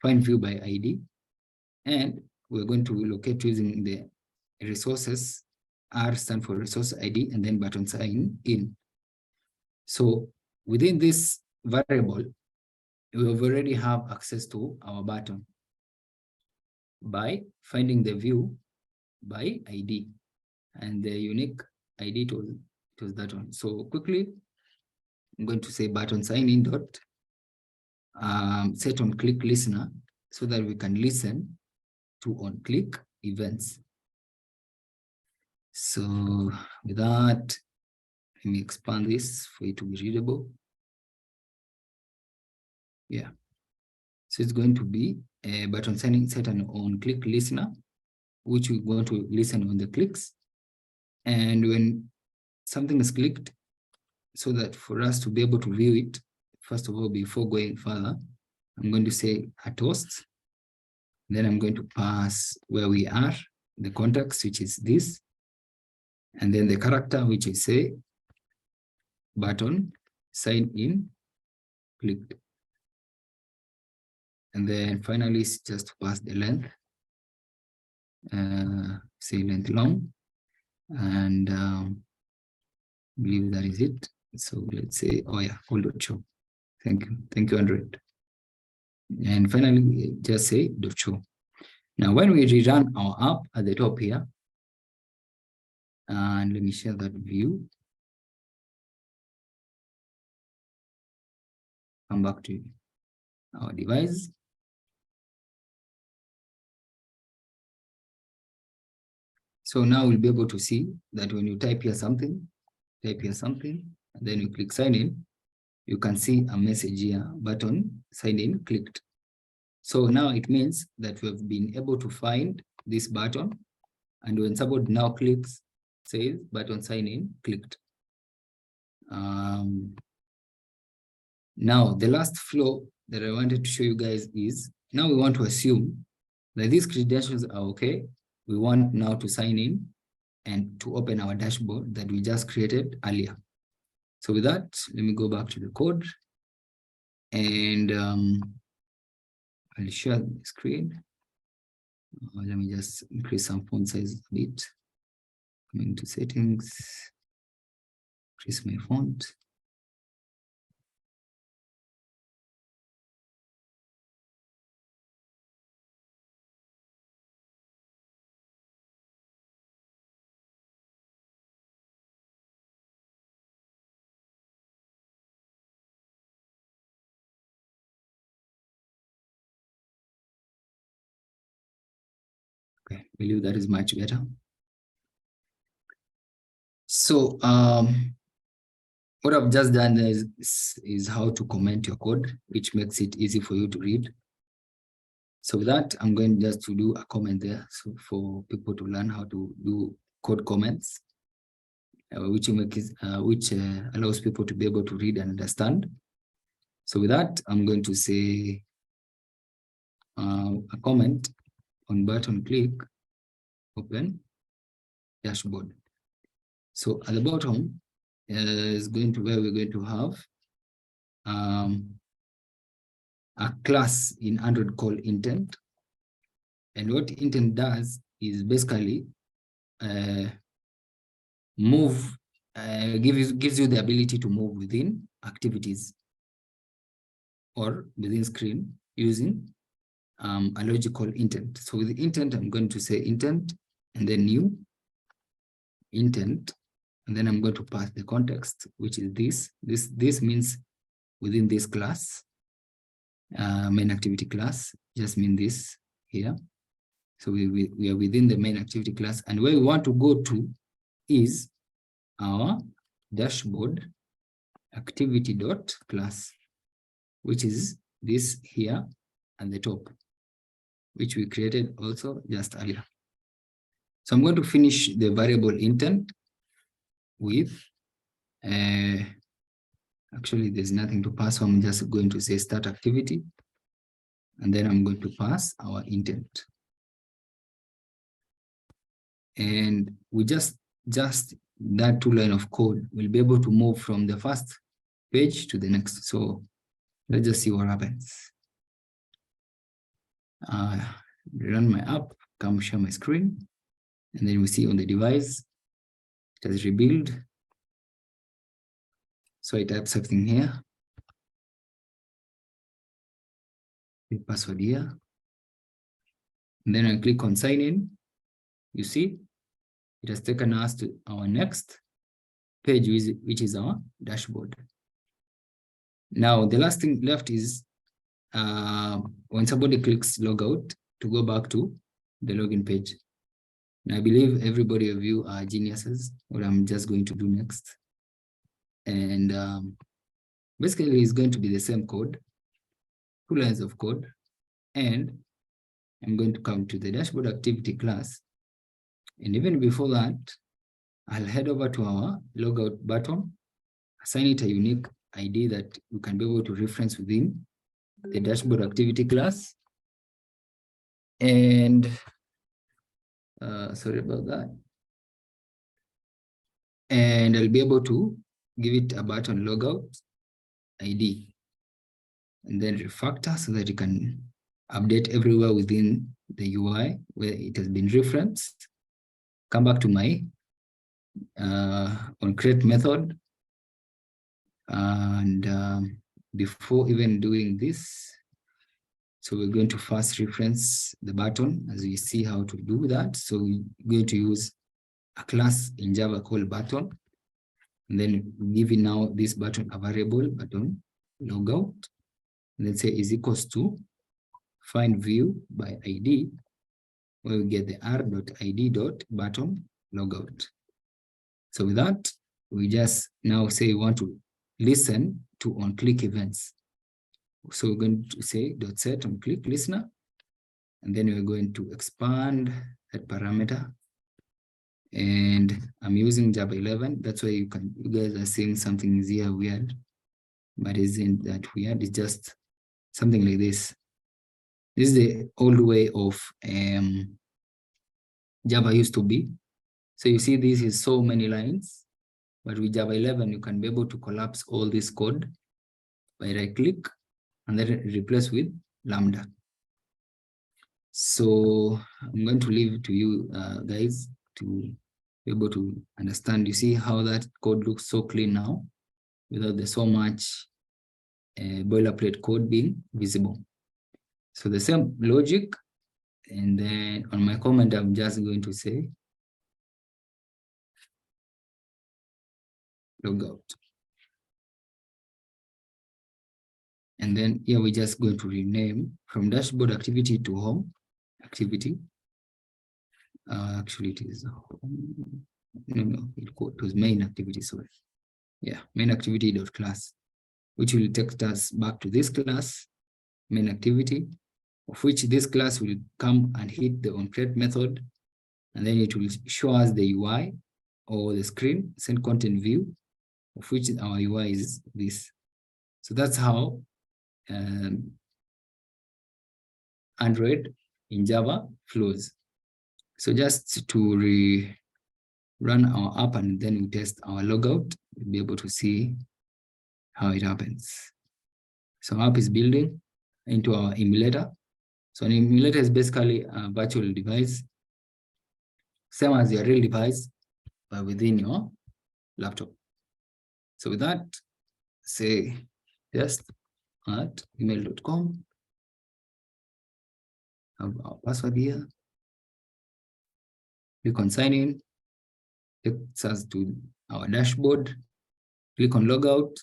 find view by ID, and we're going to locate using the resources. R stand for resource ID, and then button sign in. So within this variable, we already have access to our button by finding the view by ID, and the unique ID it was that one. So quickly, I'm going to say button sign in dot set on click listener so that we can listen to on click events. So with that, let me expand this for it to be readable. Yeah. So it's going to be a button signing set on click listener, which we're going to listen on the clicks. And when something is clicked, so that for us to be able to view it, first of all, before going further, I'm going to say a toast. Then I'm going to pass where we are, the context, which is this. And then the character, which is say button, sign in, clicked. And then finally, it's just to pass the length, say length long. And I believe that is it. So let's say, oh yeah, hold.show. Thank you. Thank you, Android. And finally, just say .show. Now, when we rerun our app at the top here, and let me share that view. Come back to our device. So now we'll be able to see that when you type here something, and then you click sign in, you can see a message here, button, sign in, clicked. So now it means that we've been able to find this button, and when somebody now clicks, says button sign in, clicked. Now, the last flow that I wanted to show you guys is, now we want to assume that these credentials are okay. We want now to sign in and to open our dashboard that we just created earlier. So with that, let me go back to the code, and I'll share the screen. Let me just increase some font size a bit. Going to settings, increase my font. Okay, I believe that is much better. So what I've just done is how to comment your code, which makes it easy for you to read. So with that, I'm going just to do a comment there, so for people to learn how to do code comments, which allows people to be able to read and understand. So with that, I'm going to say a comment on button click, open dashboard. So at the bottom is going to where we're going to have a class in Android called intent. And what intent does is basically gives you the ability to move within activities or within screen using a logical intent. So with the intent, I'm going to say intent and then new intent, and then I'm going to pass the context, which is this. This means within this class, main activity class, just mean this here. So we are within the main activity class, and where we want to go to is our dashboard activity.class, which is this here at the top, which we created also just earlier. So I'm going to finish the variable intent with, actually there's nothing to pass, so I'm just going to say start activity, and then I'm going to pass our intent. And we just that 2 line of code will be able to move from the first page to the next. So let's just see what happens. Run my app, come share my screen, and then we see on the device it has rebuilt. So I type something here, the password here. And then I click on sign in. You see, it has taken us to our next page, which is our dashboard. Now, the last thing left is when somebody clicks logout to go back to the login page. And I believe everybody of you are geniuses, what I'm just going to do next. And basically, it's going to be the same code, 2 lines of code. And I'm going to come to the dashboard activity class. And even before that, I'll head over to our logout button, assign it a unique ID that you can be able to reference within the dashboard activity class. And sorry about that. And I'll be able to give it a button logout ID and then refactor so that you can update everywhere within the UI where it has been referenced. Come back to my on create method. And before even doing this, so we're going to first reference the button as we see how to do that. So we're going to use a class in Java called button. And then give it now this button a variable button logout. And then say is equals to find view by ID, where we get the r.id.button logout. So with that, we just now say we want to listen to on-click events. So we're going to say .set on-click listener, and then we're going to expand that parameter. And I'm using Java 11. That's why you guys are seeing something is here weird, but isn't that weird? It's just something like this. This is the old way of Java used to be. So you see, this is so many lines, but with Java 11, you can be able to collapse all this code by right click and then replace with Lambda. So I'm going to leave it to you guys to be able to understand. You see how that code looks so clean now without the so much boilerplate code being visible. So the same logic, and then on my comment, I'm just going to say logout. And then here we're just going to rename from dashboard activity to home activity. Actually, it is home. No, it was main activity. Sorry. Yeah, main activity.class, which will take us back to this class, main activity, of which this class will come and hit the onCreate method, and then it will show us the UI or the screen, send content view, of which our UI is this. So that's how Android in Java flows. So just to run our app and then we test our logout, we'll be able to see how it happens. So app is building into our emulator. So an emulator is basically a virtual device, same as your real device, but within your laptop. So with that, say just at gmail.com. Have our password here. Click on sign in. Takes us to our dashboard. Click on logout.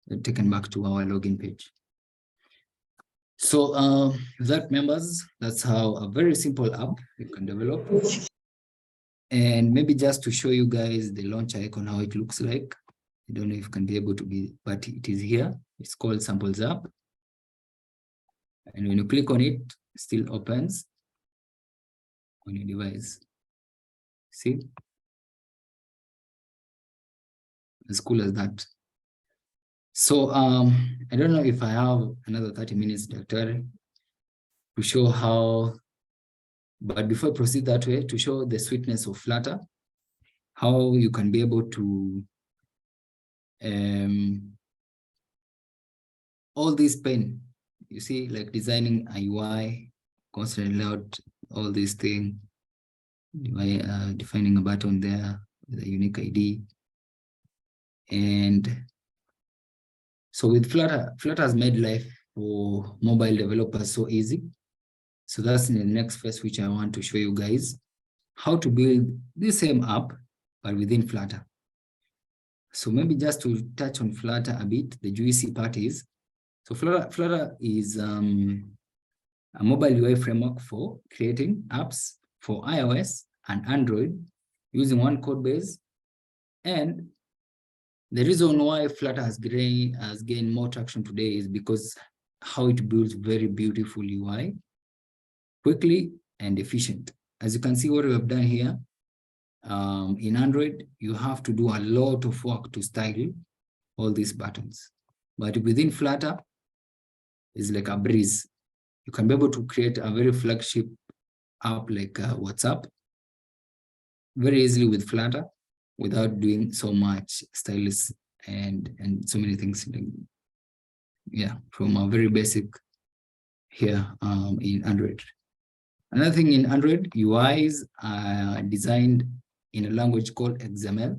And taken back to our login page. So that, members, that's how a very simple app you can develop. And maybe just to show you guys the launch icon, how it looks like. I don't know if you can be able to be, but it is here. It's called Samples App. And when you click on it, it still opens on your device. See? As cool as that. So I don't know if I have another 30 minutes, Dr. to show how, but before I proceed that way, to show the sweetness of Flutter, how you can be able to all this pain, you see, like designing a UI, constant layout, all these things, defining a button there with a unique ID. And so with Flutter, Flutter has made life for mobile developers so easy. So that's in the next phase, which I want to show you guys how to build the same app, but within Flutter. So maybe just to touch on Flutter a bit, the juicy part is, so Flutter is a mobile UI framework for creating apps for iOS and Android using one code base. And the reason why Flutter has gained more traction today is because how it builds very beautiful UI, quickly and efficient. As you can see what we have done here, in Android, you have to do a lot of work to style all these buttons. But within Flutter, it's like a breeze. You can be able to create a very flagship app like WhatsApp very easily with Flutter without doing so much stylus and so many things. Yeah, from a very basic here in Android. Another thing in Android, UIs are designed in a language called XML.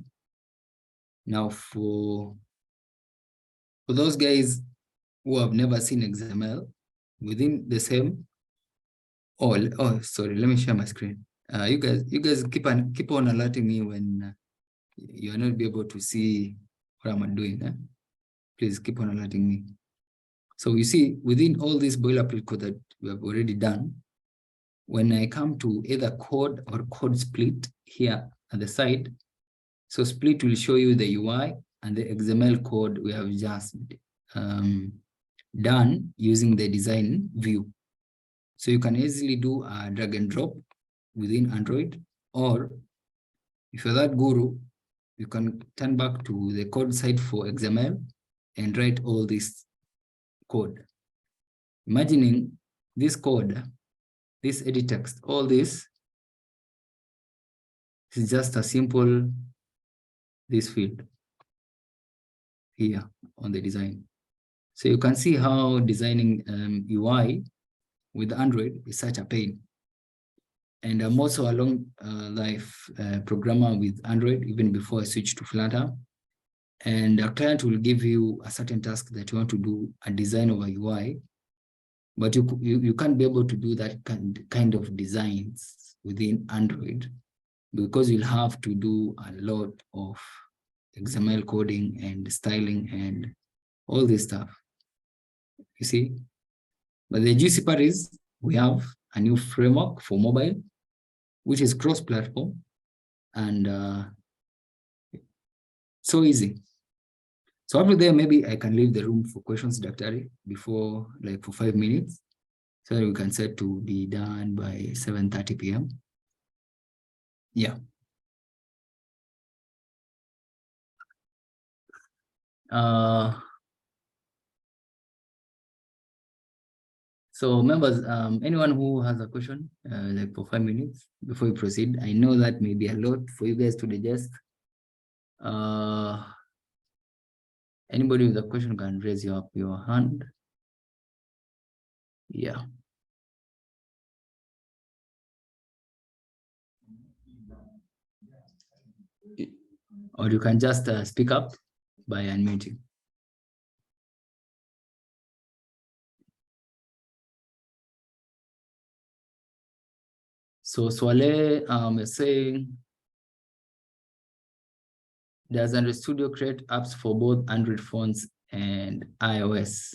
Now, for those guys who have never seen XML, within the same, sorry, let me share my screen. You guys keep on alerting me when you are not be able to see what I'm doing. Please keep on alerting me. So you see, within all this boilerplate code that we have already done, when I come to either code or code split here at the side, so split will show you the UI and the XML code we have just done using the design view. So you can easily do a drag and drop within Android, or if you're that guru, you can turn back to the code side for XML and write all this code. Imagining this code, this edit text, all this is just a simple, this field here on the design. So you can see how designing UI with Android is such a pain. And I'm also a long life programmer with Android, even before I switched to Flutter. And a client will give you a certain task that you want to do a design of a UI, but you can't be able to do that kind of designs within Android because you'll have to do a lot of XML coding and styling and all this stuff. You see? But the juicy part is we have a new framework for mobile, which is cross-platform and so easy. So after there, maybe I can leave the room for questions, Dr. before for 5 minutes, so that we can set to be done by 7:30 p.m. Yeah. So members, anyone who has a question, for 5 minutes before we proceed, I know that may be a lot for you guys to digest. Anybody with a question can raise your hand. Yeah. Or you can just speak up by unmuting. So Swale is saying, does Android Studio create apps for both Android phones and iOS?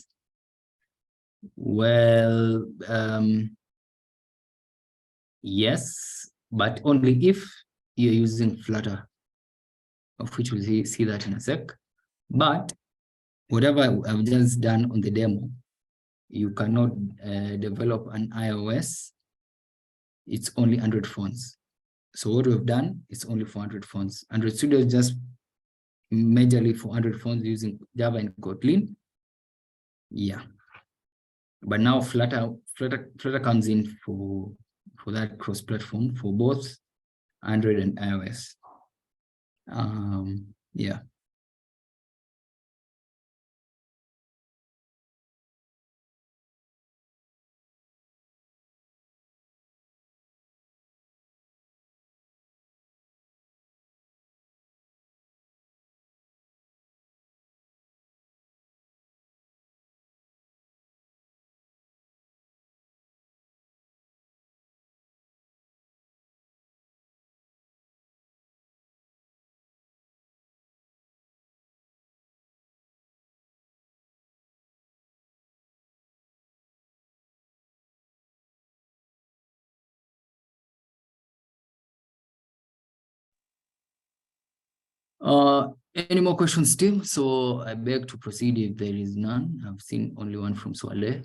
Well, yes, but only if you're using Flutter, of which we'll see that in a sec. But whatever I've just done on the demo, you cannot develop an iOS. It's only Android phones. So what we've done is only for Android phones. Android Studio is just majorly for Android phones using Java and Kotlin. Yeah. But now Flutter comes in for that cross-platform for both Android and iOS. Yeah. Any more questions, Steve? So I beg to proceed if there is none. I've seen only one from Swale.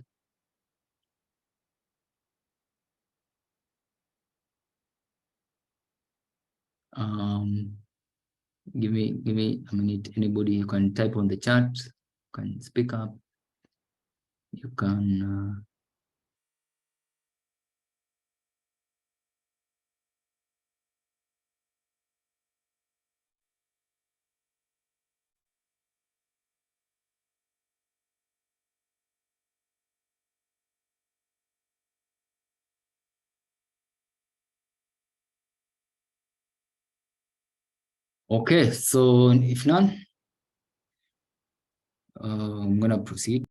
Give me a minute. Anybody, you can type on the chat, you can speak up, you can okay, so if none, I'm gonna proceed.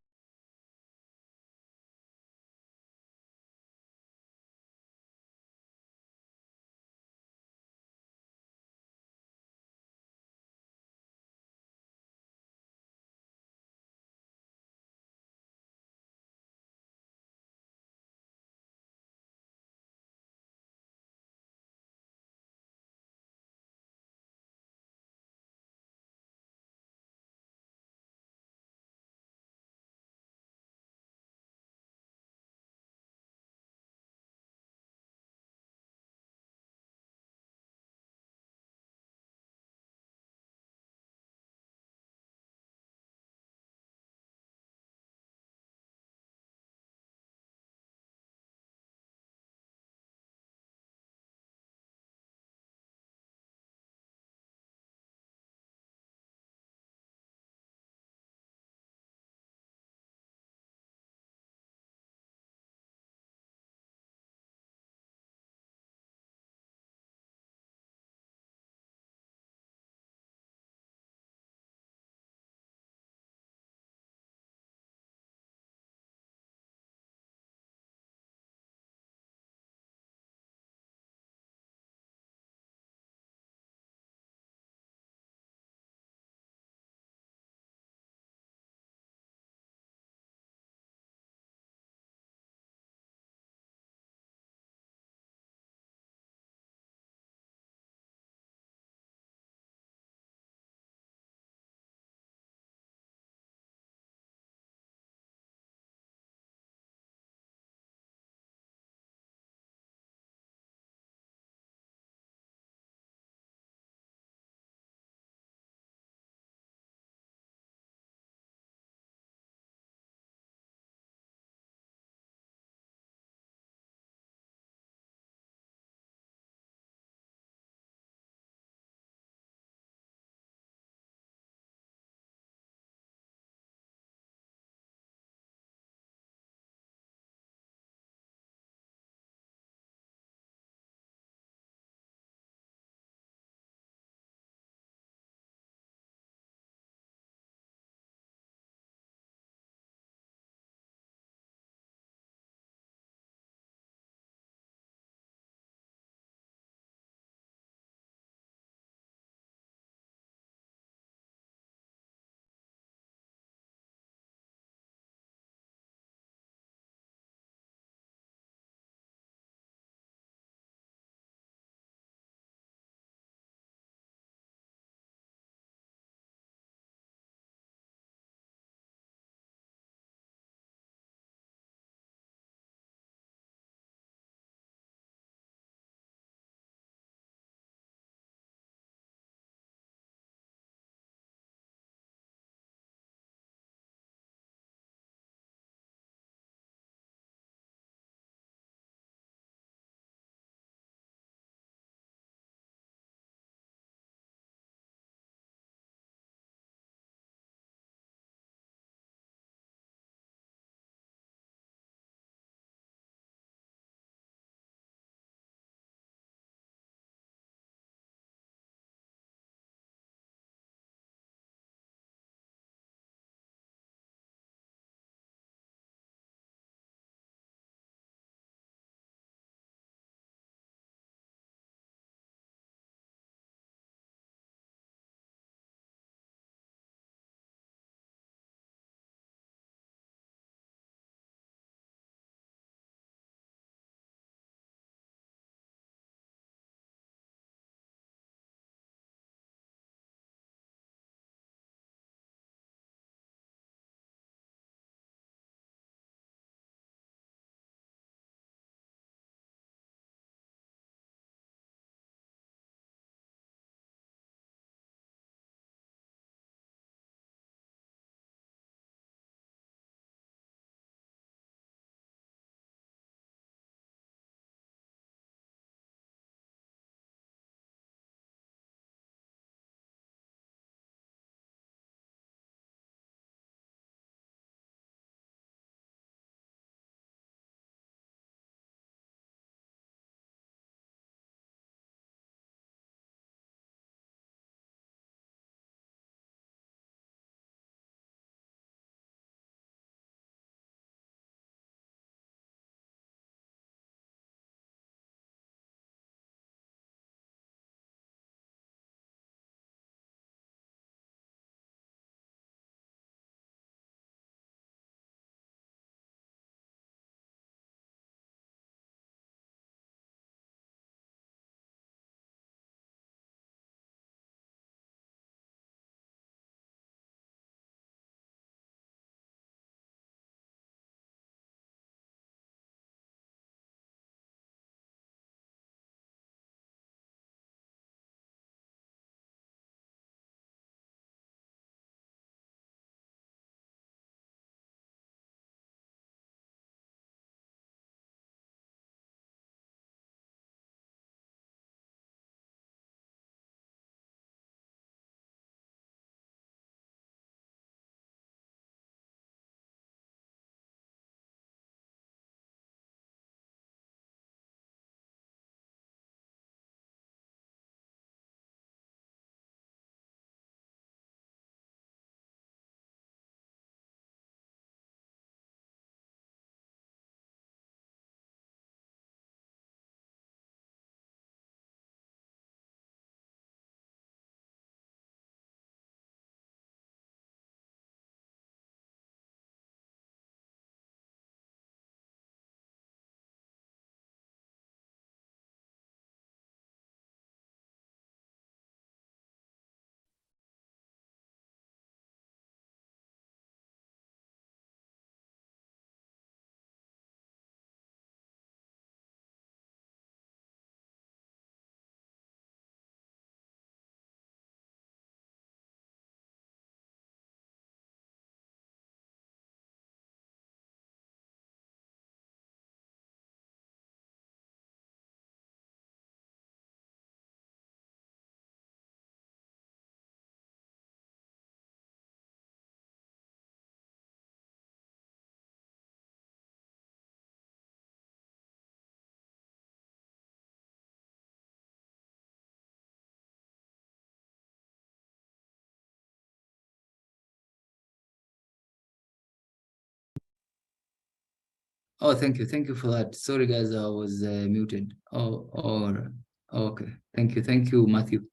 Oh, thank you for that. Sorry, guys, I was muted. Okay. Thank you, Matthew.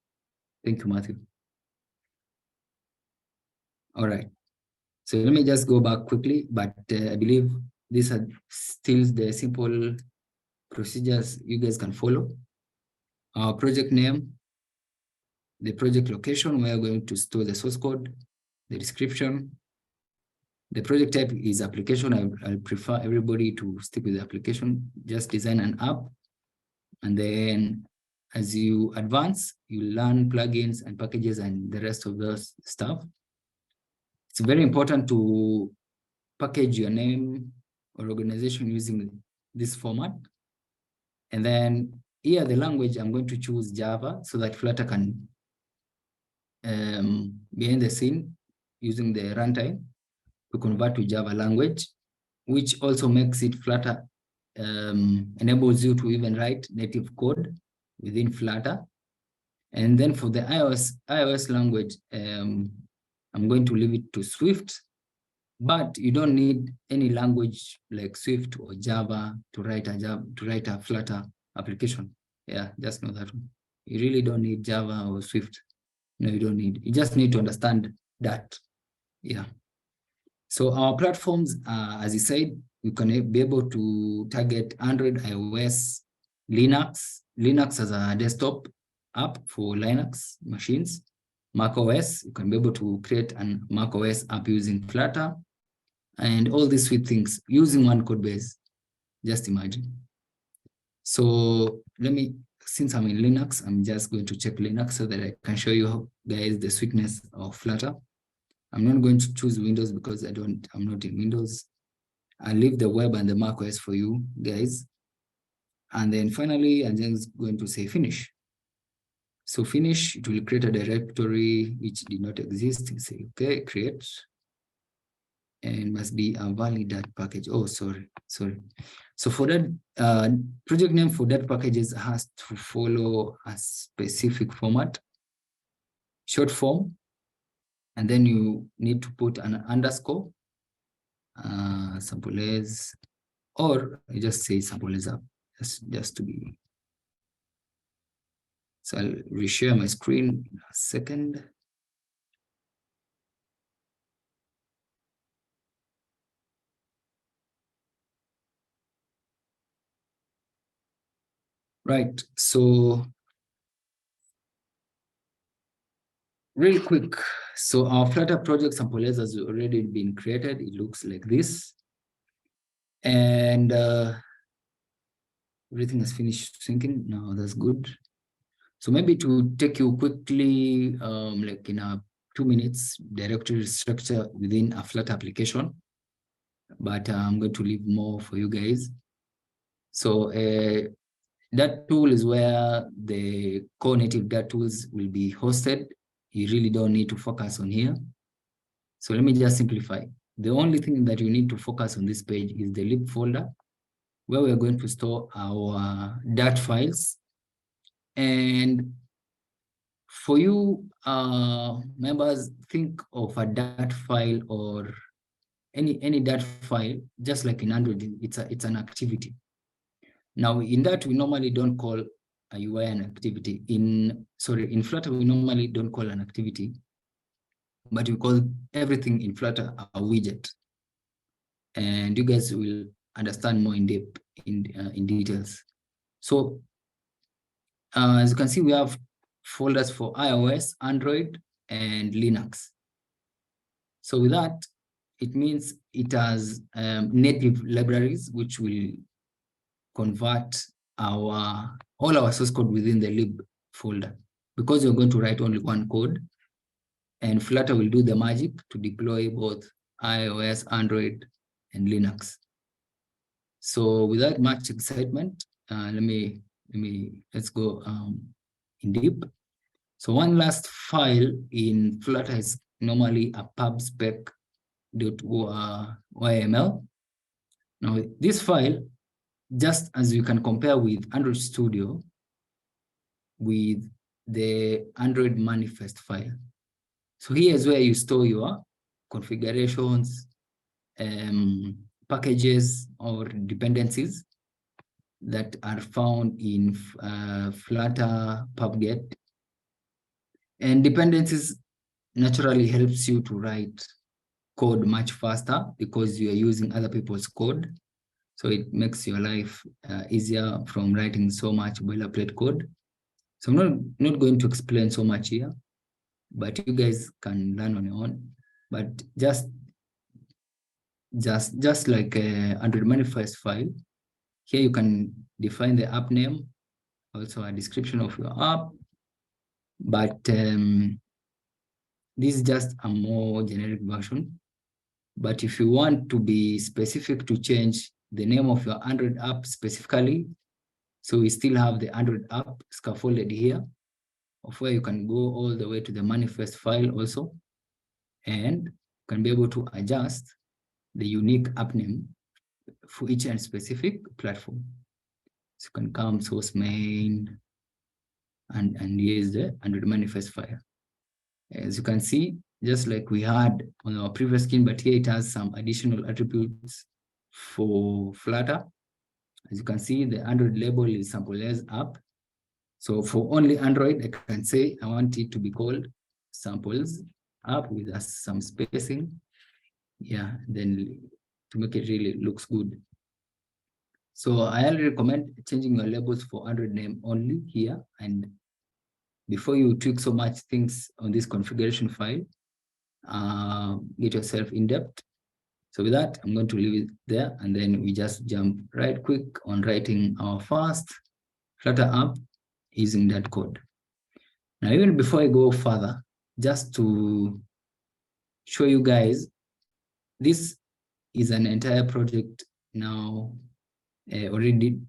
Thank you, Matthew. All right. So let me just go back quickly, but I believe these are still the simple procedures you guys can follow. Our project name, the project location where we're going to store the source code, the description. The project type is application. I prefer everybody to stick with the application. Just design an app. And then as you advance, you learn plugins and packages and the rest of those stuff. It's very important to package your name or organization using this format. And then here, the language, I'm going to choose Java so that Flutter can behind the scene using the runtime to convert to Java language, which also makes it Flutter, enables you to even write native code within Flutter. And then for the iOS language, I'm going to leave it to Swift, but you don't need any language like Swift or Java to write a Flutter application. Yeah, just know that one. You really don't need Java or Swift. No, you don't need. You just need to understand that. Yeah. So our platforms, as you said, you can be able to target Android, iOS, Linux as a desktop app for Linux machines. Mac OS, you can be able to create an Mac OS app using Flutter, and all these sweet things using one code base. Just imagine. So let me, since I'm in Linux, I'm just going to check Linux so that I can show you guys the sweetness of Flutter. I'm not going to choose Windows because I'm not in Windows. I'll leave the web and the Mac OS for you guys. And then finally, I'm just going to say finish. So finish, it will create a directory which did not exist. You say, okay, create. And must be a valid package. Oh, sorry. So for that, project name for that packages has to follow a specific format, short form, and then you need to put an underscore, sample as, or you just say sample as up, just to be. So I'll reshare my screen in a second. Right, so real quick. So our Flutter project sample has already been created. It looks like this. And everything has finished syncing. Now that's good. So maybe to take you quickly, like in 2 minutes, directory structure within a Flutter application. But I'm going to leave more for you guys. So that tool is where the core native DATools will be hosted. You really don't need to focus on here. So let me just simplify. The only thing that you need to focus on this page is the lib folder, where we're going to store our DAT files. And for you members, think of a DAT file or any DAT file, just like in Android, it's an activity. Now in that, we normally don't call a UI an activity. In Flutter, we normally don't call an activity, but we call everything in Flutter a widget. And you guys will understand more in depth in details. So as you can see, we have folders for iOS, Android, and Linux. So with that, it means it has native libraries which will convert all our source code within the lib folder, because you're going to write only one code, and Flutter will do the magic to deploy both iOS, Android, and Linux. So without much excitement, let's go in deep. So one last file in Flutter is normally a pubspec.yml. Now this file, just as you can compare with Android Studio with the Android manifest file. So here is where you store your configurations, packages or dependencies that are found in Flutter PubGet. And dependencies naturally helps you to write code much faster because you are using other people's code. So it makes your life easier from writing so much boilerplate code. So I'm not going to explain so much here, but you guys can learn on your own. But just like a Android manifest file, here you can define the app name, also a description of your app. But this is just a more generic version. But if you want to be specific to change the name of your Android app specifically, so we still have the Android app scaffolded here, of where you can go all the way to the manifest file also, and can be able to adjust the unique app name for each and specific platform. So you can come source main and use the Android manifest file. As you can see, just like we had on our previous screen, but here it has some additional attributes for Flutter. As you can see, the Android label is samples app. So for only Android, I can say I want it to be called samples app with some spacing. Yeah, then to make it really looks good. So I highly recommend changing your labels for Android name only here. And before you tweak so much things on this configuration file, get yourself in depth. So with that, I'm going to leave it there, and then we just jump right quick on writing our first Flutter app using that code. Now, even before I go further, just to show you guys, this is an entire project now already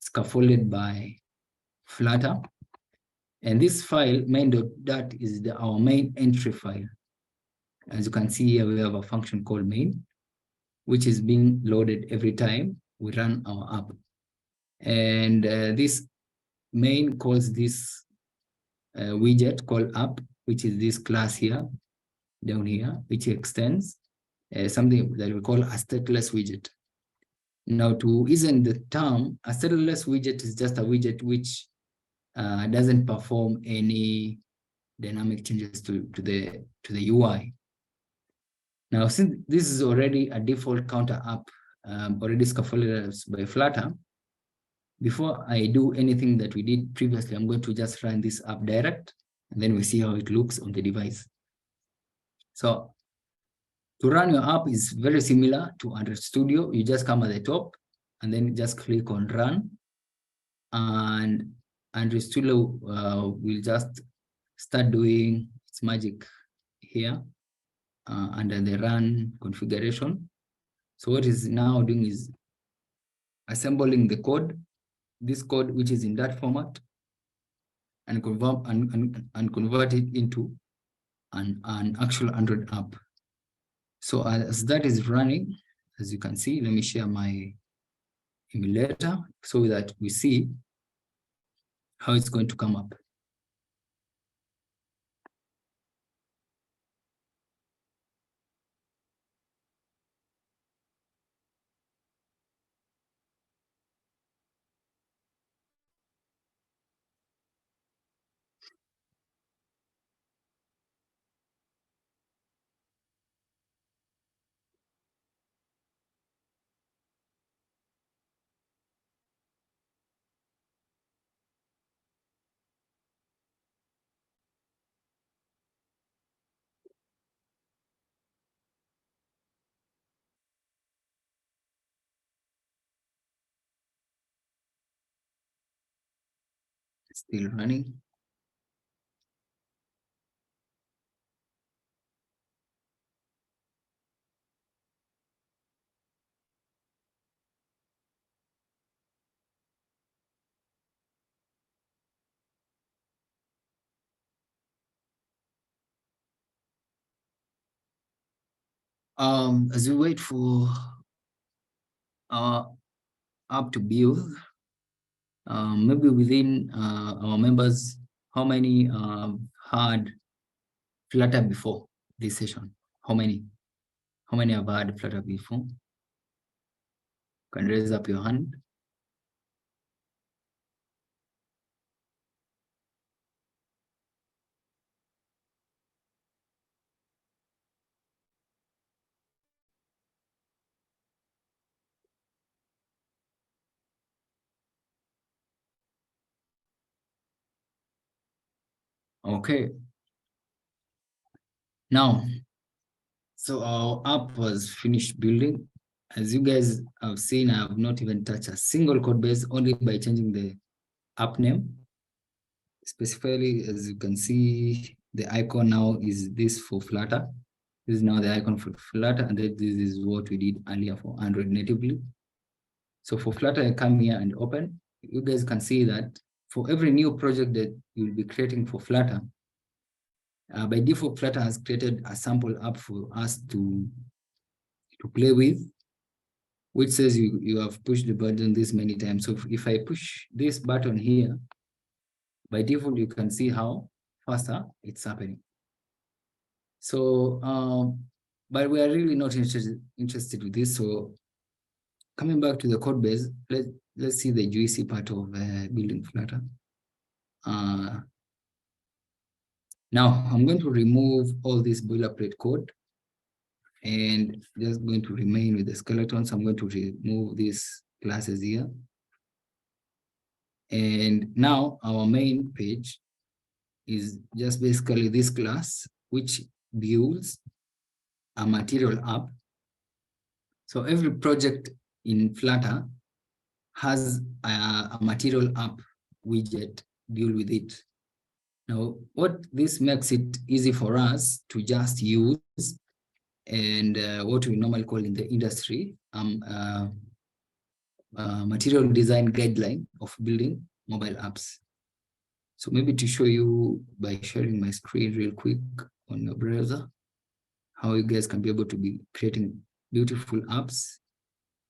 scaffolded by Flutter. And this file, main.dat, is our main entry file. As you can see here, we have a function called main, which is being loaded every time we run our app. And this main calls this widget called app, which is this class here, down here, which extends something that we call a stateless widget. Now, to ease in the term, a stateless widget is just a widget which doesn't perform any dynamic changes to the UI. Now, since this is already a default counter app, already scaffolded by Flutter, before I do anything that we did previously, I'm going to just run this app direct, and then we see how it looks on the device. So to run your app is very similar to Android Studio. You just come at the top and then just click on run, and Android Studio will just start doing its magic here under the run configuration. So what is now doing is assembling the code, this code which is in that format, and convert it into an actual Android app. So as that is running, as you can see, let me share my emulator so that we see how it's going to come up. Still running. As we wait for our app to build, maybe within our members, how many had Flutter before this session? How many? How many have had Flutter before? can raise up your hand. Okay. Now, so our app was finished building. As you guys have seen, I have not even touched a single code base, only by changing the app name. Specifically, as you can see, the icon now is this for Flutter. This is now the icon for Flutter, and then this is what we did earlier for Android natively. So for Flutter, I come here and open. You guys can see that for every new project that you'll be creating for Flutter, by default, Flutter has created a sample app for us to play with, which says you have pushed the button this many times. So if I push this button here, by default, you can see how faster it's happening. So, but we are really not interested with this. So coming back to the code base, let's see the juicy part of building Flutter. Now I'm going to remove all this boilerplate code and just going to remain with the skeletons. I'm going to remove these classes here. And now our main page is just basically this class, which builds a material app. So every project in Flutter has a material app widget built with it. Now, what this makes it easy for us to just use, and what we normally call in the industry, material design guideline of building mobile apps. So maybe to show you by sharing my screen real quick on your browser, how you guys can be able to be creating beautiful apps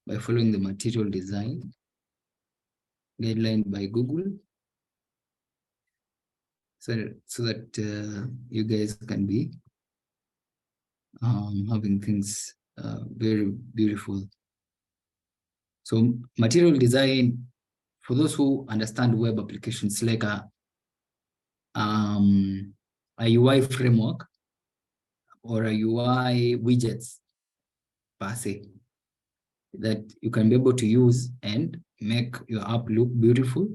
by following the material design guideline by Google. So that you guys can be having things very beautiful. So material design, for those who understand web applications, like a UI framework or a UI widgets per se, that you can be able to use and make your app look beautiful,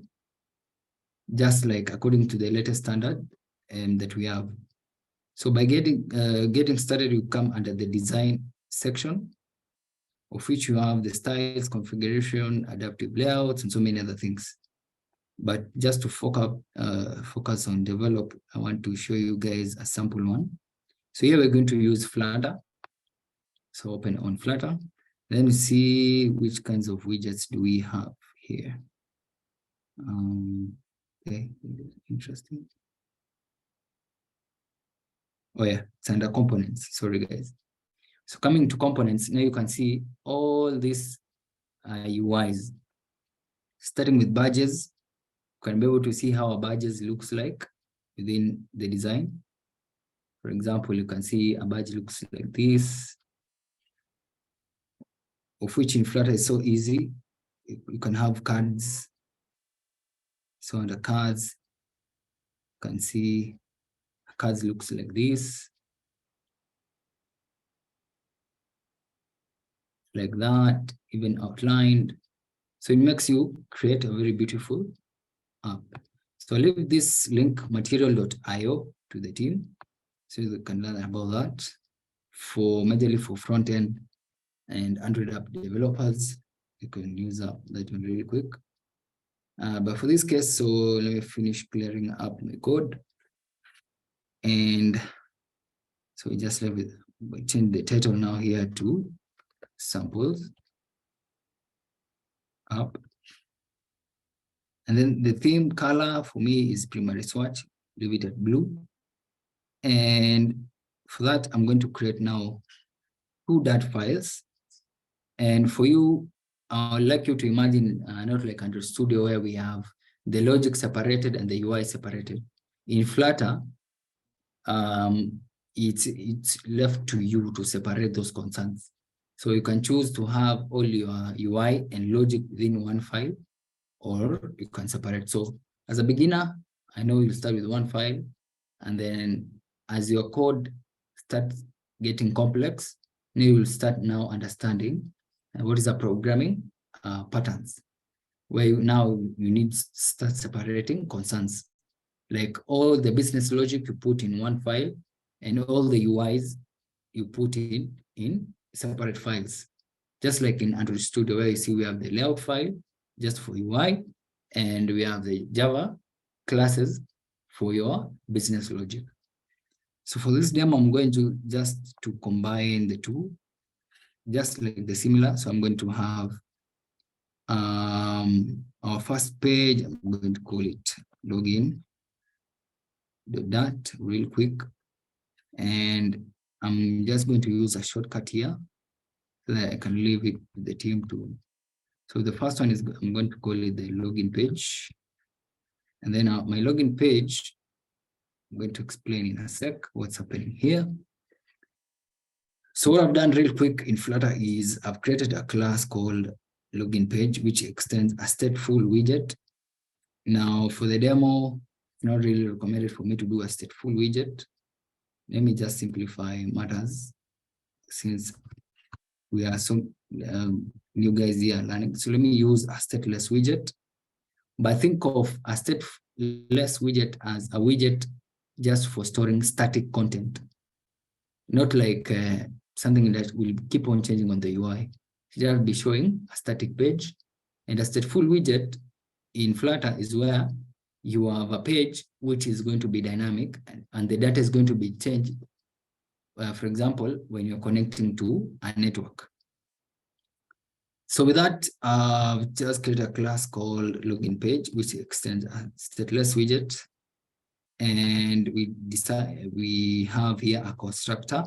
just like according to the latest standard that we have. So by getting started, you come under the design section, of which you have the styles, configuration, adaptive layouts, and so many other things. But just to focus on develop, I want to show you guys a sample one. So here we're going to use Flutter. So open on Flutter. Then we see which kinds of widgets do we have here. Okay, interesting. Oh yeah, it's under components. Sorry, guys. So coming to components, now you can see all these UIs. Starting with badges, you can be able to see how a badges looks like within the design. For example, you can see a badge looks like this, of which in Flutter is so easy. You can have cards. So under cards, you can see cards looks like this, like that, even outlined. So it makes you create a very beautiful app. So I'll leave this link material.io to the team, so you can learn about that for majorly for front end and Android app developers. You can use that one really quick. But for this case, so let me finish clearing up my code. And so we just leave it, we change the title now here to samples app. And then the theme color for me is primary swatch, leave it at blue. And for that, I'm going to create now 2 .dat files. And for you, I'd like you to imagine not like Android Studio where we have the logic separated and the UI separated. In Flutter, it's left to you to separate those concerns. So you can choose to have all your UI and logic within one file, or you can separate. So as a beginner, I know you'll start with one file, and then as your code starts getting complex, you will start now understanding what is a programming patterns, where now you need to start separating concerns, like all the business logic you put in one file, and all the UIs you put in separate files. Just like in Android Studio, where you see we have the layout file just for UI, and we have the Java classes for your business logic. So for this demo, I'm going to just to combine the two, just like the similar. So I'm going to have our first page. I'm going to call it login. Do that real quick, and I'm just going to use a shortcut here so that I can leave it to the team to. So the first one is, I'm going to call it the login page. And then my login page, I'm going to explain in a sec what's happening here. So what I've done real quick in Flutter is I've created a class called login page, which extends a stateful widget. Now for the demo, it's not really recommended for me to do a stateful widget. Let me just simplify matters, since we are some new guys here learning. So let me use a stateless widget. But think of a stateless widget as a widget just for storing static content, not like something that will keep on changing on the UI. It will be showing a static page, and a stateful widget in Flutter is where you have a page which is going to be dynamic, and the data is going to be changed. For example, when you're connecting to a network. So with that, just create a class called login page, which extends a stateless widget. And we have here a constructor.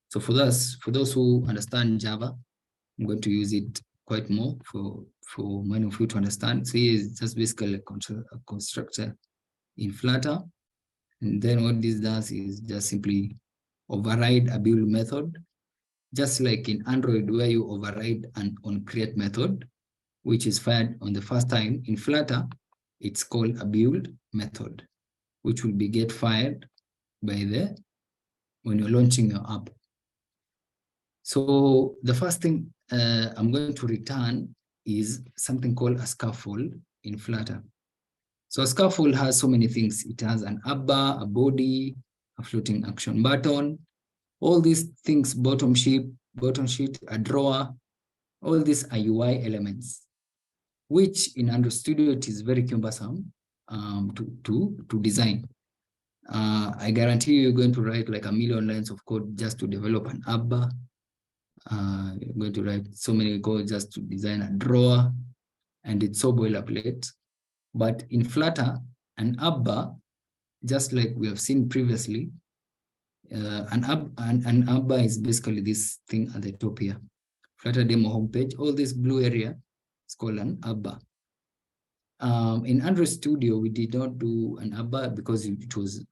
So for those who understand Java, I'm going to use it quite more for many of you to understand. So here is just basically a constructor in Flutter. And then what this does is just simply override a build method, just like in Android, where you override an onCreate method, which is fired on the first time. In Flutter, it's called a build method, which will be get fired by when you're launching your app. So the first thing I'm going to return is something called a scaffold in Flutter. So a scaffold has so many things. It has an app bar, a body, a floating action button, all these things, bottom sheet, a drawer, all these are UI elements, which in Android Studio, it is very cumbersome to design. I guarantee you're going to write like a million lines of code just to develop an app bar. You're going to write so many code just to design a drawer, and it's so boilerplate. But in Flutter, an app bar, just like we have seen previously, an app bar is basically this thing at the top here. Flutter demo homepage, all this blue area is called an app bar. In Android Studio, we did not do an app bar because it was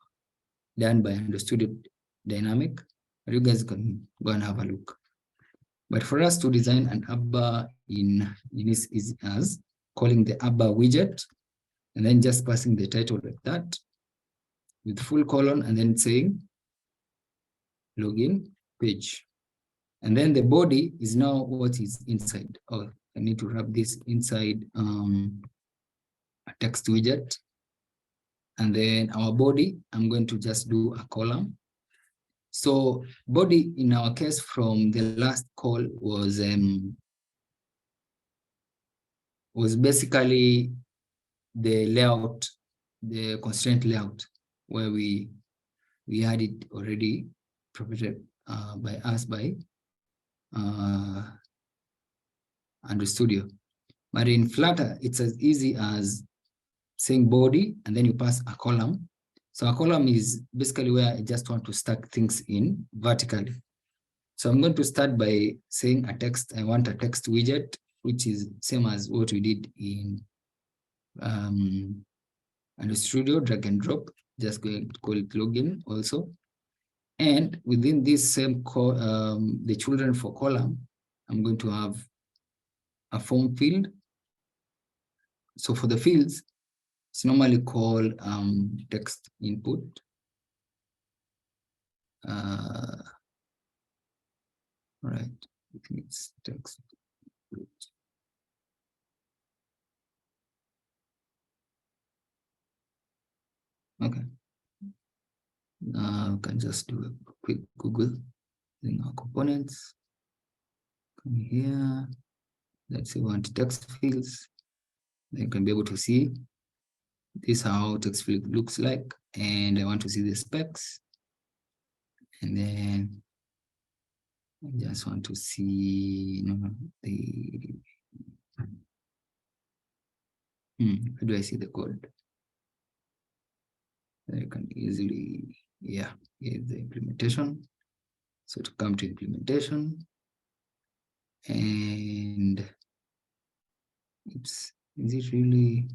done by Android Studio Dynamic. But you guys can go and have a look. But for us to design an app bar in this is as calling the app bar widget, and then just passing the title like that with full colon, and then saying login page. And then the body is now what is inside. Oh, I need to wrap this inside a text widget. And then our body, I'm going to just do a column. So body in our case from the last call was basically the layout, the constraint layout, where we had it already provided by us by Android Studio. But in Flutter, it's as easy as saying body, and then you pass a column. So a column is basically where I just want to stack things in vertically. So I'm going to start by saying a text. I want a text widget, which is same as what we did in Android Studio, drag and drop. Just going to call it login also. And within this same the children for column, I'm going to have a form field. So for the fields, it's normally called text input. Right, I think it's text input. Okay. Now we can just do a quick Google in our components. Come here. Let's say we want text fields. Then you can be able to see this how text field looks like. And I want to see the specs. And then I just want to see how do I see the code? I can easily, yeah, here's the implementation. So to come to implementation, and is it really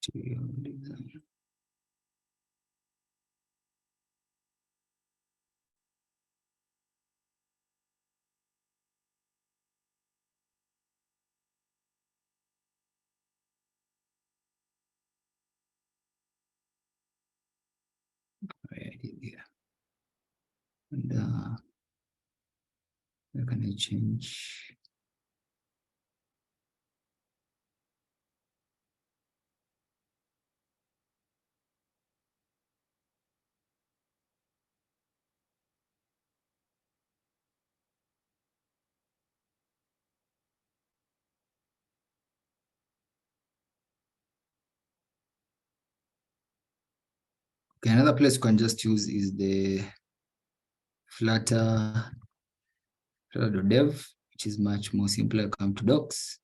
design? Right here. And where can I change? Okay, another place you can just use is the Flutter.dev, which is much more simpler. Come to docs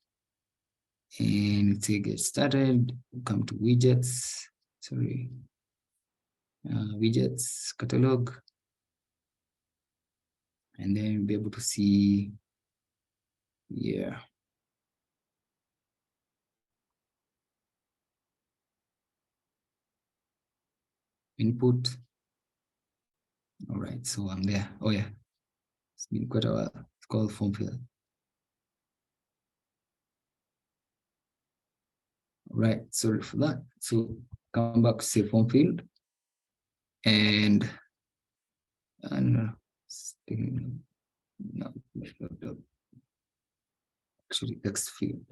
and say get started. Come to widgets. Sorry, widgets catalog, and then be able to see, yeah. Input. All right, so I'm there. Oh yeah, it's been quite a while. It's called form field. All right, sorry for that. So come back to say form field, and no, actually text field.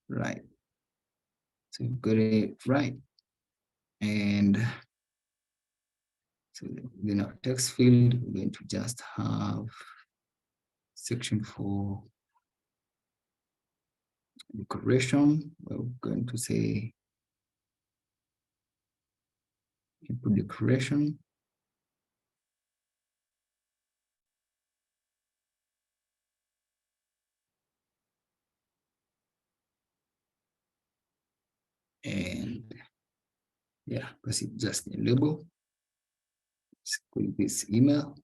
Right. So you've got it right. And so within our text field, we're going to just have section for decoration. We're going to say input decoration. And yeah, because it's just a label. Let's click this email.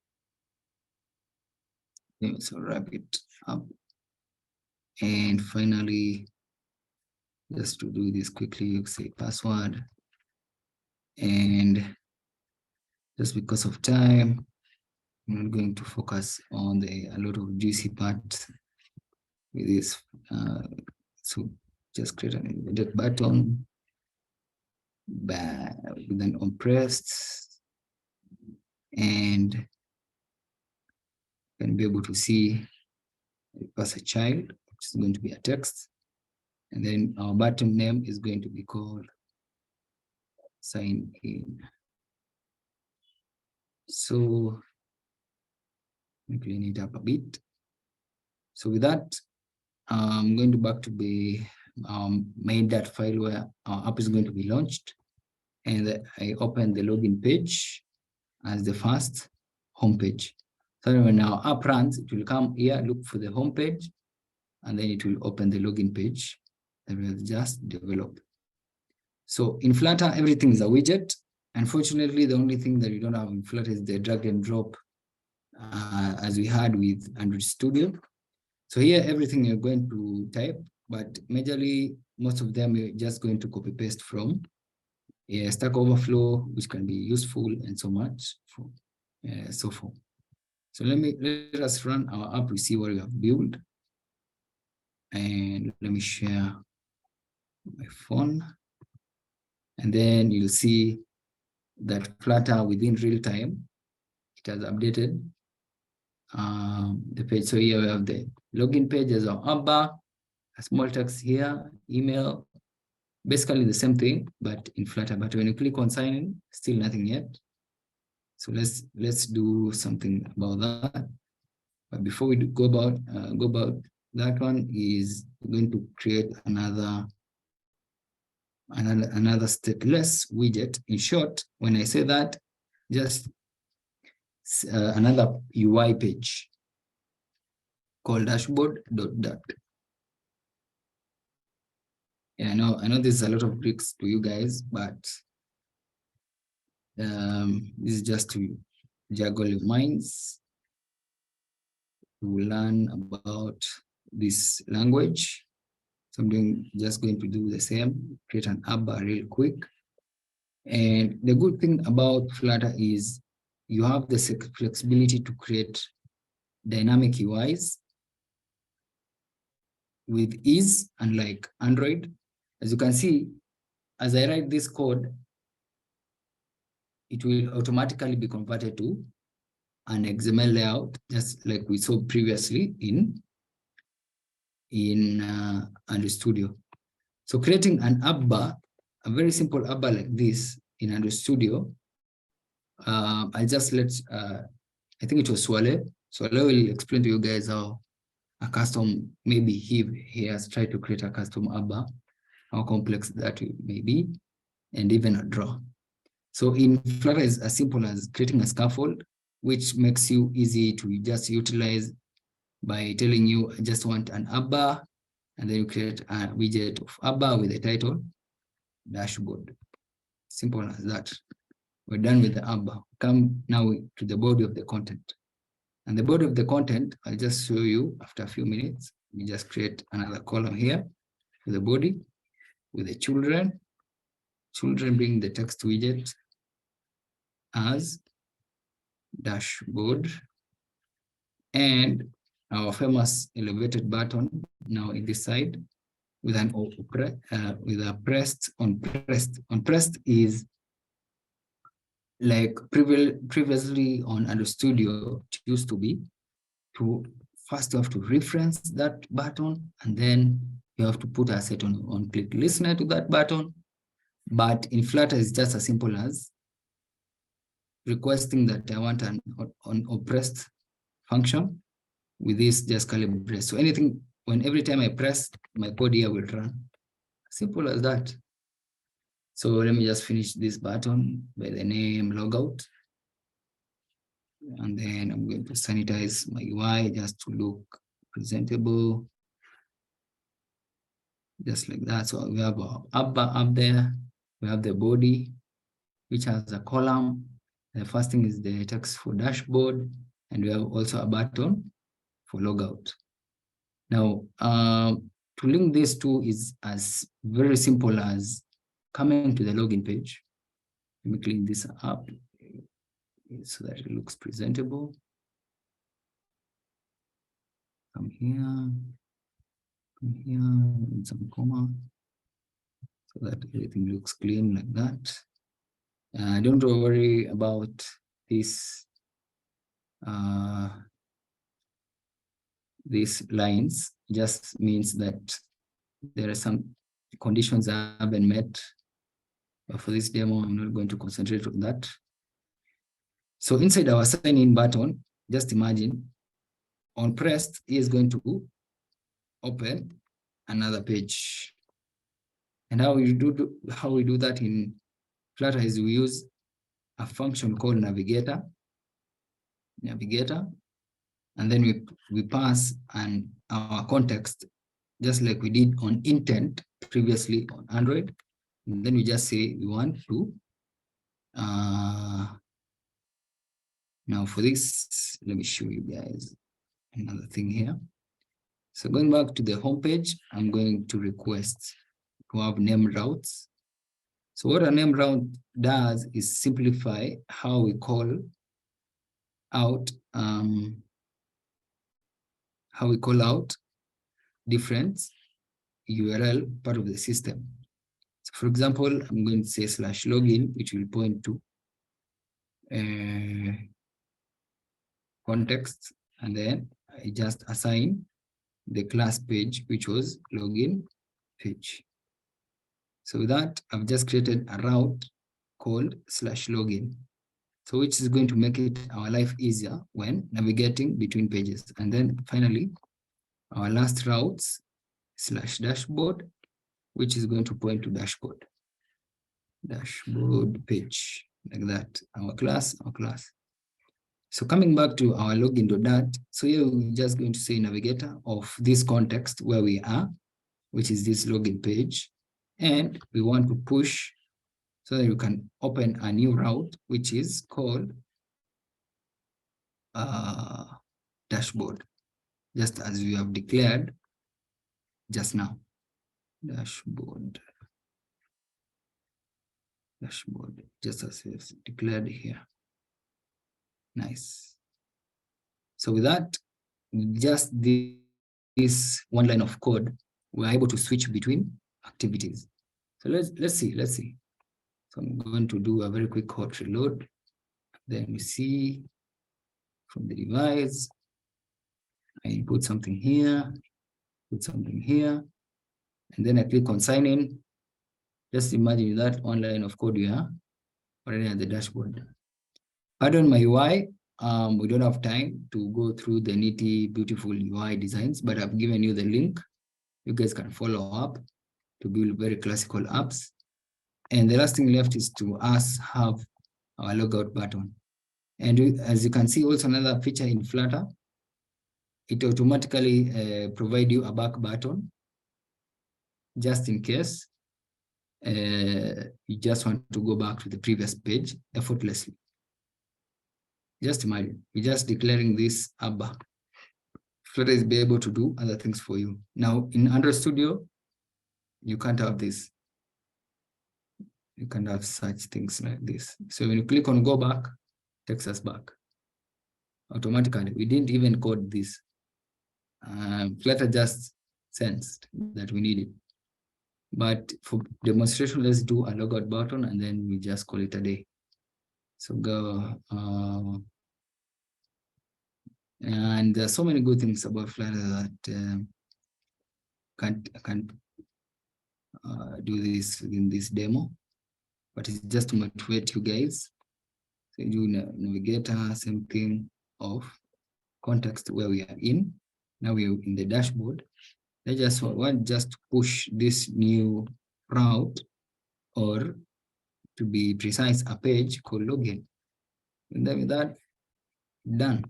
So wrap it up. And finally, just to do this quickly, you say password. And just because of time, I'm not going to focus on a lot of juicy parts with this. So just create an embedded button with an on pressed, and can be able to see pass a child, which is going to be a text, and then our button name is going to be called sign in. So let me clean it up a bit. So with that, I'm going to back to the main.dat file where our app is going to be launched. And I open the login page as the first homepage. So when our app runs, it will come here, look for the homepage, and then it will open the login page that we have just developed. So in Flutter, everything is a widget. Unfortunately, the only thing that we don't have in Flutter is the drag and drop as we had with Android Studio. So here, everything you're going to type, but majorly, most of them you're just going to copy paste from Stack Overflow, which can be useful and so much. So forth. So let us run our app. We see what we have built. And let me share my phone. And then you'll see that Flutter within real time, it has updated the page. So here we have the login page as our app bar, a small text here, email, basically the same thing, but in Flutter. But when you click on sign in, still nothing yet. So let's do something about that. But before we go about that one, is going to create another stateless widget. In short, when I say that, just another UI page called dashboard.dat. Yeah, I know there's a lot of Greeks to you guys, but this is just to juggle your minds. We will learn about this language. So I'm just going to do the same, create an app bar real quick. And the good thing about Flutter is you have the flexibility to create dynamic UIs with ease, unlike Android. As you can see, as I write this code, it will automatically be converted to an XML layout, just like we saw previously in Android Studio. So creating an app bar, a very simple app bar like this in Android Studio, I just I think it was Swale. Swale will explain to you guys how a custom, maybe he has tried to create a custom app bar, how complex that may be, and even a draw. So in Flutter is as simple as creating a scaffold, which makes you easy to just utilize by telling you, I just want an app bar, and then you create a widget of app bar with the title, dashboard. Simple as that. We're done with the app bar. Come now to the body of the content. And the body of the content, I'll just show you after a few minutes. We just create another column here for the body with the children being the text widget as dashboard, and our famous elevated button now in this side with an with a pressed on pressed is like previously on Android Studio. It used to be to first you have to reference that button, and then you have to put a set on click listener to that button. But in Flutter, it's just as simple as requesting that I want an on oppressed function with this just curly brace. So anything, every time I press, my code here will run. Simple as that. So let me just finish this button by the name logout. And then I'm going to sanitize my UI just to look presentable. Just like that. So we have our app bar up there. We have the body, which has a column. The first thing is the text for dashboard. And we have also a button for logout. Now, to link these two is as very simple as coming to the login page. Let me clean this up so that it looks presentable. Come here, and some comma, so that everything looks clean like that. Don't worry about this. These lines just means that there are some conditions that have been met. But for this demo, I'm not going to concentrate on that. So inside our sign in button, just imagine on pressed, he is going to open another page. And how we do that in Flutter is we use a function called navigator, and then we pass our context, just like we did on intent previously on Android. And then we just say we want to, now for this, let me show you guys another thing here. So going back to the home page, I'm going to request to have name routes. So what a name route does is simplify how we call out how we call out different URL part of the system. So for example, I'm going to say /login, which will point to context, and then I just assign the class page, which was login page. So with that, I've just created a route called /login. So which is going to make it our life easier when navigating between pages. And then finally, our last routes /dashboard, which is going to point to dashboard page, like that, our class. So coming back to our login.dat, so here we're just going to say navigator of this context where we are, which is this login page. And we want to push so that you can open a new route, which is called dashboard, just as we have declared just now. Dashboard, just as we have declared here. Nice. So with that, just this one line of code, we're able to switch between activities. So let's see. So I'm going to do a very quick hot reload. Then we see from the device, I put something here, and then I click on sign in. Just imagine that one line of code we are already at the dashboard. Pardon my UI, we don't have time to go through the nitty beautiful UI designs, but I've given you the link. You guys can follow up to build very classical apps. And the last thing left is to have our logout button. And as you can see, also another feature in Flutter, it automatically provides you a back button, just in case you just want to go back to the previous page effortlessly. Just imagine, we're just declaring this ABBA. Flutter is be able to do other things for you. Now in Android Studio, you can't have this. You can't have such things like this. So when you click on go back, it takes us back automatically. We didn't even code this. Flutter just sensed that we need it. But for demonstration, let's do a logout button and then we just call it a day. So go, and there's so many good things about Flutter that can't do this in this demo, but it's just to motivate you guys. So you do navigator, same thing of context where we are in. Now we're in the dashboard. I just want just to push this new route, or to be precise, a page called login. And then with that, done.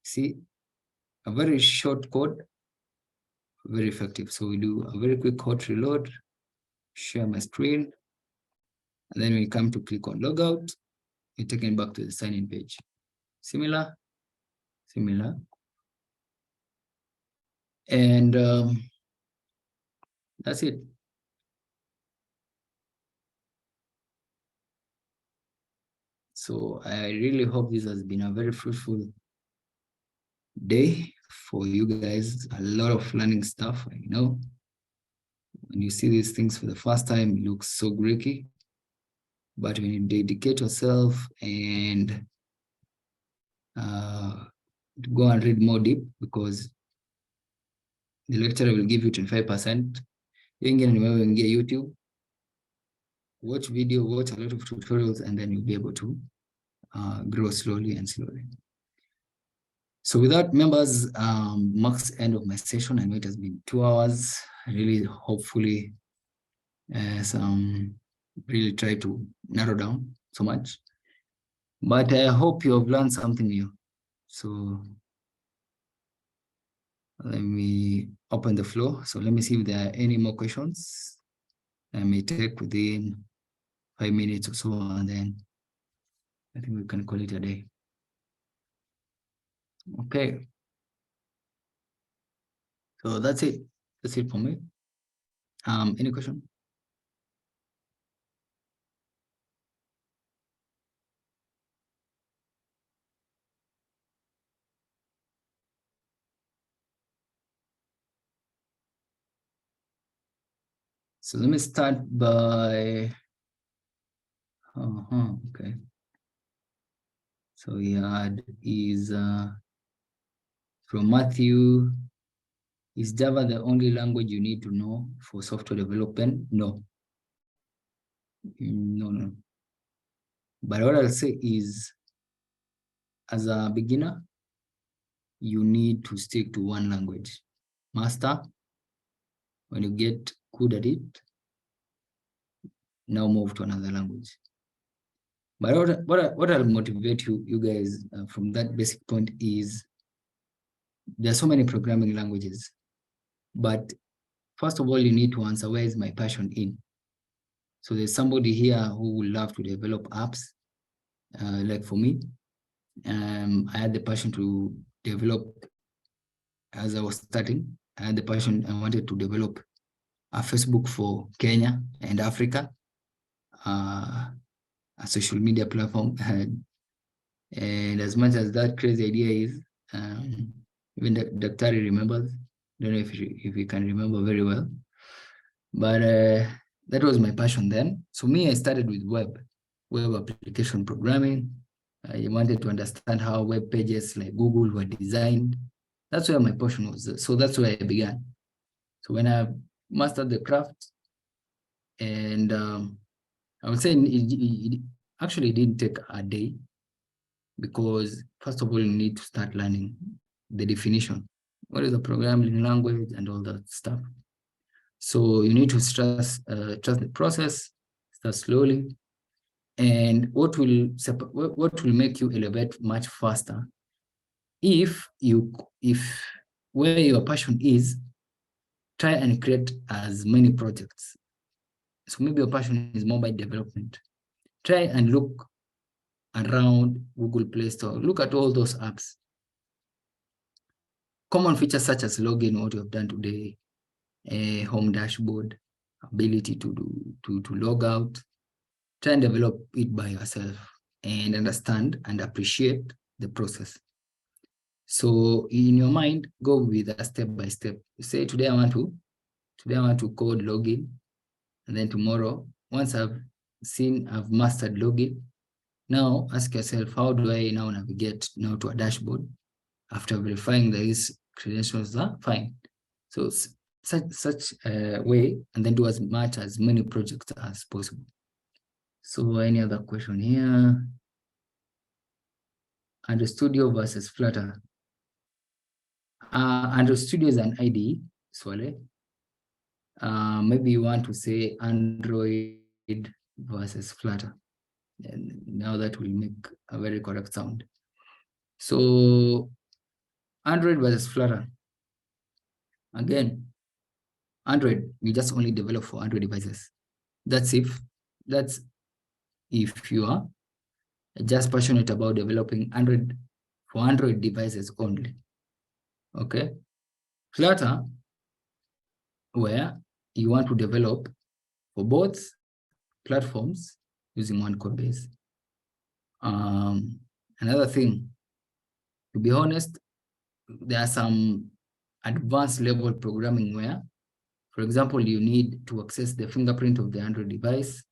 See, a very short code, very effective. So we do a very quick hot reload, share my screen, and then we come to click on logout, we're taken back to the sign-in page. Similar. And that's it. So I really hope this has been a very fruitful day for you guys. A lot of learning stuff, I know. When you see these things for the first time, it looks so Greeky. But when you dedicate yourself and go and read more deep, because the lecturer will give you 25%. You can get YouTube, watch video, watch a lot of tutorials, and then you'll be able to grow slowly and slowly. So with that, members, marks the end of my session. I know it has been 2 hours. I really, hopefully, really try to narrow down so much. But I hope you have learned something new. So let me open the floor. So let me see if there are any more questions. I may take within 5 minutes or so, and then I think we can call it a day. Okay. So that's it. That's it for me. Any question? So let me start by, okay. So we had is from Matthew, is Java the only language you need to know for software development? No. No. But what I'll say is, as a beginner, you need to stick to one language. Master, when you get good at it, now move to another language. But what I'll motivate you guys from that basic point is, there are so many programming languages, but first of all, you need to answer, where is my passion in? So there's somebody here who would love to develop apps. Like for me, I had the passion to develop, as I was starting, I had the passion, I wanted to develop a Facebook for Kenya and Africa, a social media platform. And as much as that crazy idea is, even Daktari remembers, don't know if you can remember very well, but that was my passion then. So me, I started with web application programming. I wanted to understand how web pages like Google were designed. That's where my passion was. So that's where I began. So when I mastered the craft, and I would say it actually didn't take a day, because first of all, you need to start learning the definition. What is a programming language and all that stuff? So you need to trust the process, start slowly. And what will make you elevate much faster, if where your passion is, try and create as many projects. So maybe your passion is mobile development. Try and look around Google Play Store. Look at all those apps. Common features such as login, what you have done today, a home dashboard, ability to log out. Try and develop it by yourself and understand and appreciate the process. So in your mind, go with a step by step. You say, today I want to code login, and then tomorrow, once I've mastered login, now ask yourself, how do I now navigate now to a dashboard after verifying that these credentials are fine? So such a way, and then do as many projects as possible. So any other question here? Android Studio versus Flutter. Android Studio is an IDE, Swale. Maybe you want to say Android versus Flutter. And now that will make a very correct sound. So Android versus Flutter. Again, Android, you just only develop for Android devices. That's if you are just passionate about developing Android for Android devices only. Okay. Flutter, where you want to develop for both platforms using one code base. Another thing, to be honest, there are some advanced level programming where, for example, you need to access the fingerprint of the Android device.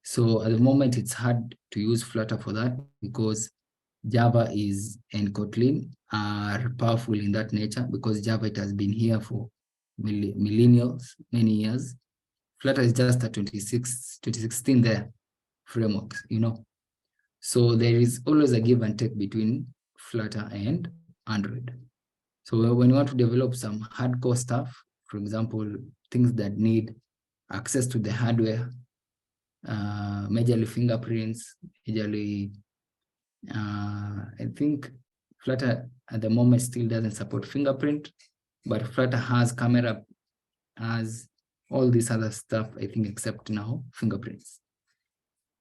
So at the moment, it's hard to use Flutter for that, because Java and Kotlin are powerful in that nature, because Java, it has been here for millennials, many years. Flutter is just a 2016 there framework, So there is always a give and take between Flutter and Android. So when you want to develop some hardcore stuff, for example, things that need access to the hardware, majorly fingerprints, majorly, I think Flutter at the moment still doesn't support fingerprint, but Flutter has camera, has all this other stuff, I think, except now fingerprints.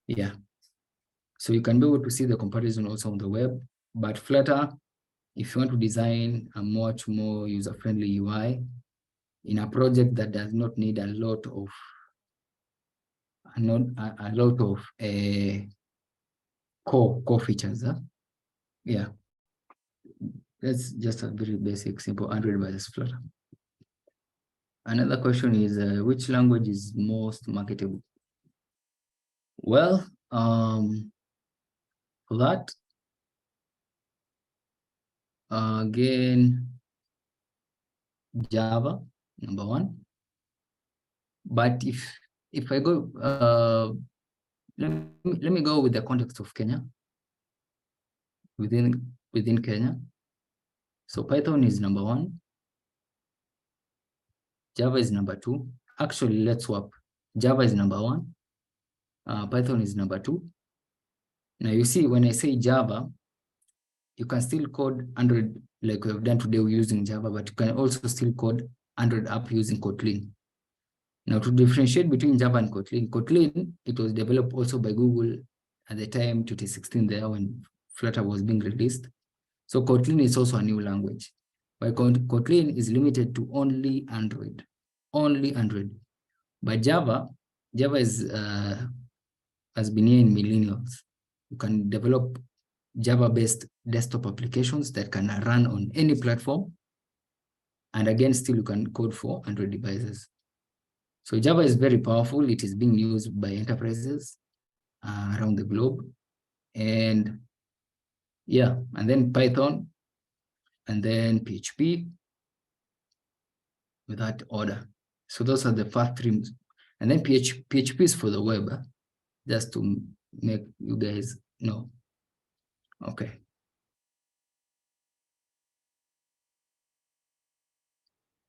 Yeah. So you can be able to see the comparison also on the web, but Flutter, if you want to design a much more user-friendly UI in a project that does not need a lot of core features. Yeah, that's just a very basic, simple Android versus Flutter. Another question is, which language is most marketable? Well, for that, again, Java, number one. But if I go, let me go with the context of Kenya, within Kenya. So Python is number one. Java is number two. Actually, let's swap. Java is number one. Python is number two. Now you see, when I say Java, you can still code Android like we have done today using Java, but you can also still code Android app using Kotlin. Now, to differentiate between Java and Kotlin, Kotlin, it was developed also by Google at the time, 2016 there, when Flutter was being released. So Kotlin is also a new language. But Kotlin is limited to only Android. But Java is, has been here in millennials. You can develop Java-based desktop applications that can run on any platform. And again, still you can code for Android devices. So Java is very powerful. It is being used by enterprises around the globe. And yeah, and then Python, and then PHP, with that order. So those are the first three. And then PHP is for the web, just to make you guys know. Okay.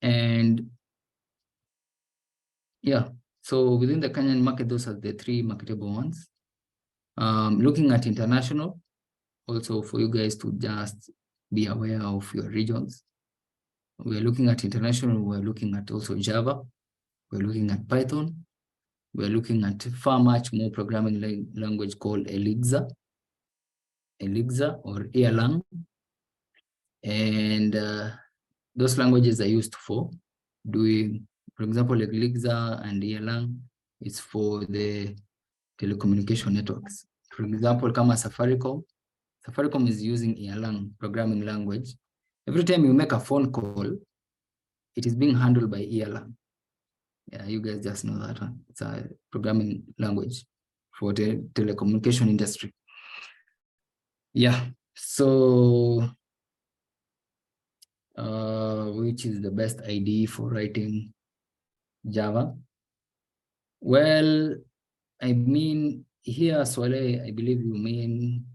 And yeah, so within the Kenyan market, those are the three marketable ones. Looking at international, also for you guys to just be aware of your regions. We're looking at international, we're looking at also Java, we're looking at Python, we're looking at far much more programming language called Elixir or Erlang. And those languages are used for doing, for example, Elixir and Erlang is for the telecommunication networks. For example, Kama Safaricom is using Erlang programming language. Every time you make a phone call, it is being handled by Erlang. Yeah, you guys just know that one. It's a programming language for the telecommunication industry. Yeah, so which is the best IDE for writing Java? Well, I mean, here, Swale, I believe you mean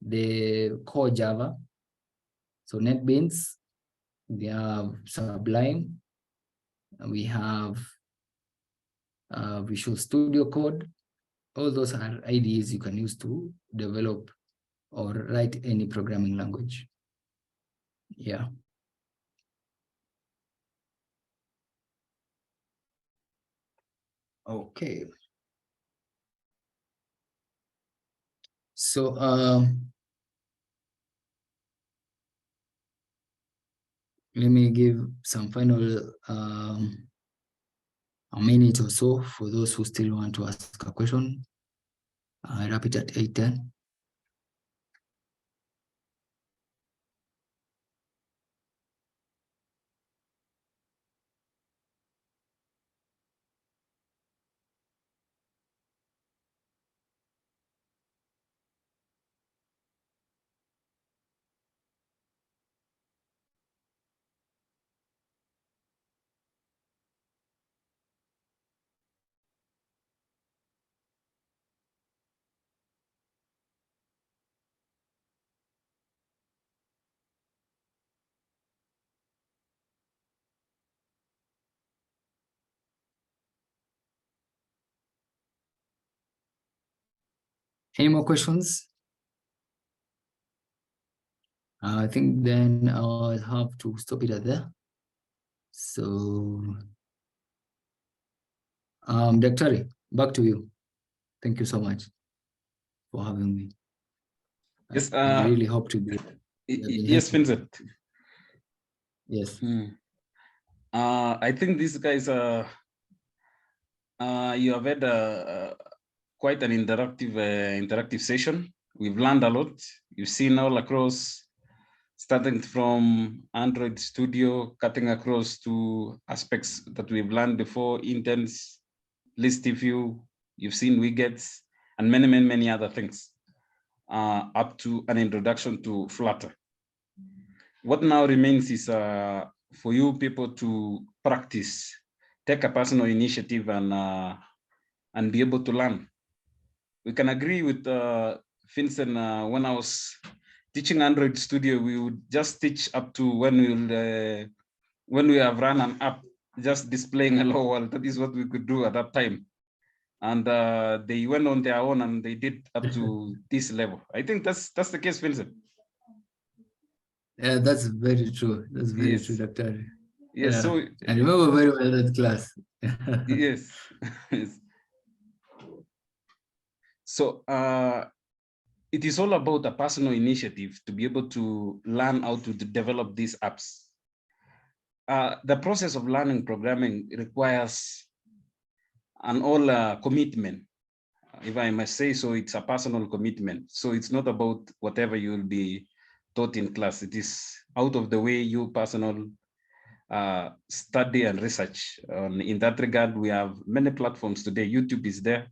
the core Java. So NetBeans, we have Sublime, we have Visual Studio Code. All those are IDEs you can use to develop or write any programming language. Yeah. Okay. So let me give some final a minute or so for those who still want to ask a question. I wrap it at 8:10. Any more questions? I think then I'll have to stop it at there. So, Daktari, back to you. Thank you so much for having me. Yes, I really hope to be. Yes, Vincent. Yes. I think these guys are. You have had quite an interactive session. We've learned a lot. You've seen all across starting from Android Studio, cutting across to aspects that we've learned before, intents, list view, you've seen widgets, and many, many, many other things, up to an introduction to Flutter. What now remains is for you people to practice, take a personal initiative and be able to learn. We can agree with Vincent. When I was teaching Android Studio, we would just teach up to when we have run an app, just displaying hello world. That is what we could do at that time. And they went on their own and they did up to this level. I think that's the case, Vincent. Yeah, that's very true. That's very Yes. true, Dr. Yes. Yeah. So I remember very well that class. yes. So it is all about a personal initiative to be able to learn how to develop these apps. The process of learning programming requires an all commitment. If I must say so, it's a personal commitment. So it's not about whatever you will be taught in class. It is out of the way you personal study and research. In that regard, we have many platforms today. YouTube is there,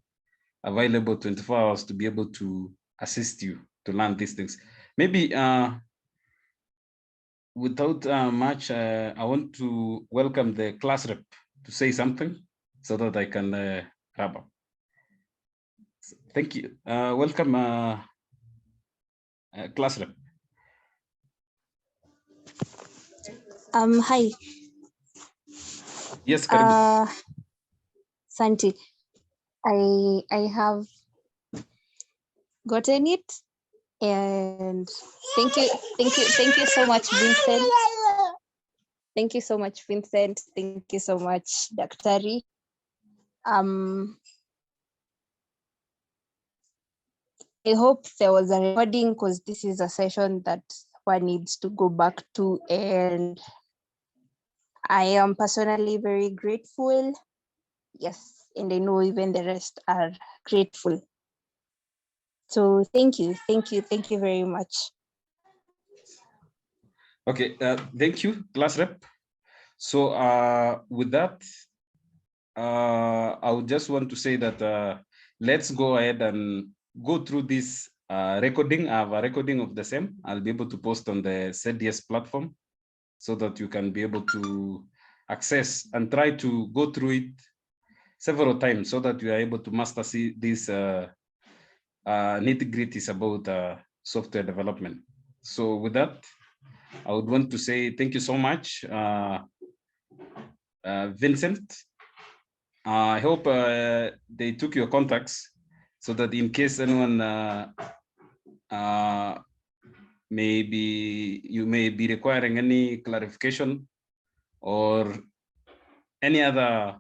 available 24 hours to be able to assist you to learn these things. Maybe without much, I want to welcome the class rep to say something so that I can wrap up. Thank you. Welcome, class rep. Hi. Yes, Karibu. Santi, I have gotten it, and thank you so much, Vincent. Thank you so much, Vincent. Thank you so much, Daktari. I hope there was a recording, because this is a session that one needs to go back to, and I am personally very grateful. Yes, and I know even the rest are grateful. So thank you very much. Okay, thank you, class rep. So with that, I would just want to say that let's go ahead and go through this recording. I have a recording of the same. I'll be able to post on the ZDS platform so that you can be able to access and try to go through it several times so that you are able to master these nitty-gritties about software development. So with that, I would want to say thank you so much, Vincent. I hope they took your contacts so that in case anyone maybe you may be requiring any clarification or any other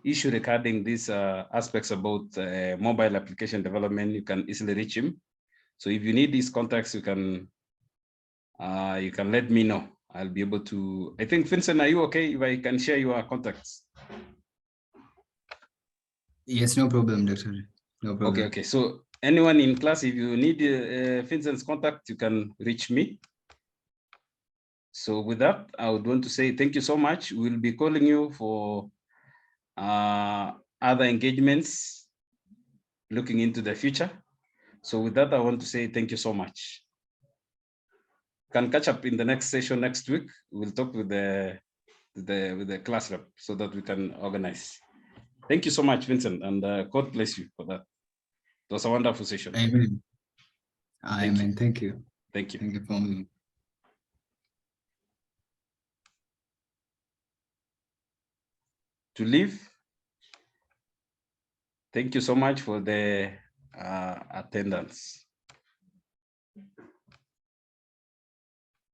issue regarding these aspects about mobile application development, you can easily reach him. So if you need these contacts, you can let me know. I'll be able to. I think, Vincent, are you okay if I can share your contacts? Yes, no problem, Doctor. No problem. Okay. So anyone in class, if you need Vincent's contact, you can reach me. So with that, I would want to say thank you so much. We'll be calling you for other engagements looking into the future. So with that, I want to say thank you so much. Can catch up in the next session next week. We'll talk with the class rep so that we can organize. Thank you so much, Vincent, and God bless you for that. It was a wonderful session. Amen. Amen. Thank you. Thank you. Thank you for me. To leave, thank you so much for the attendance.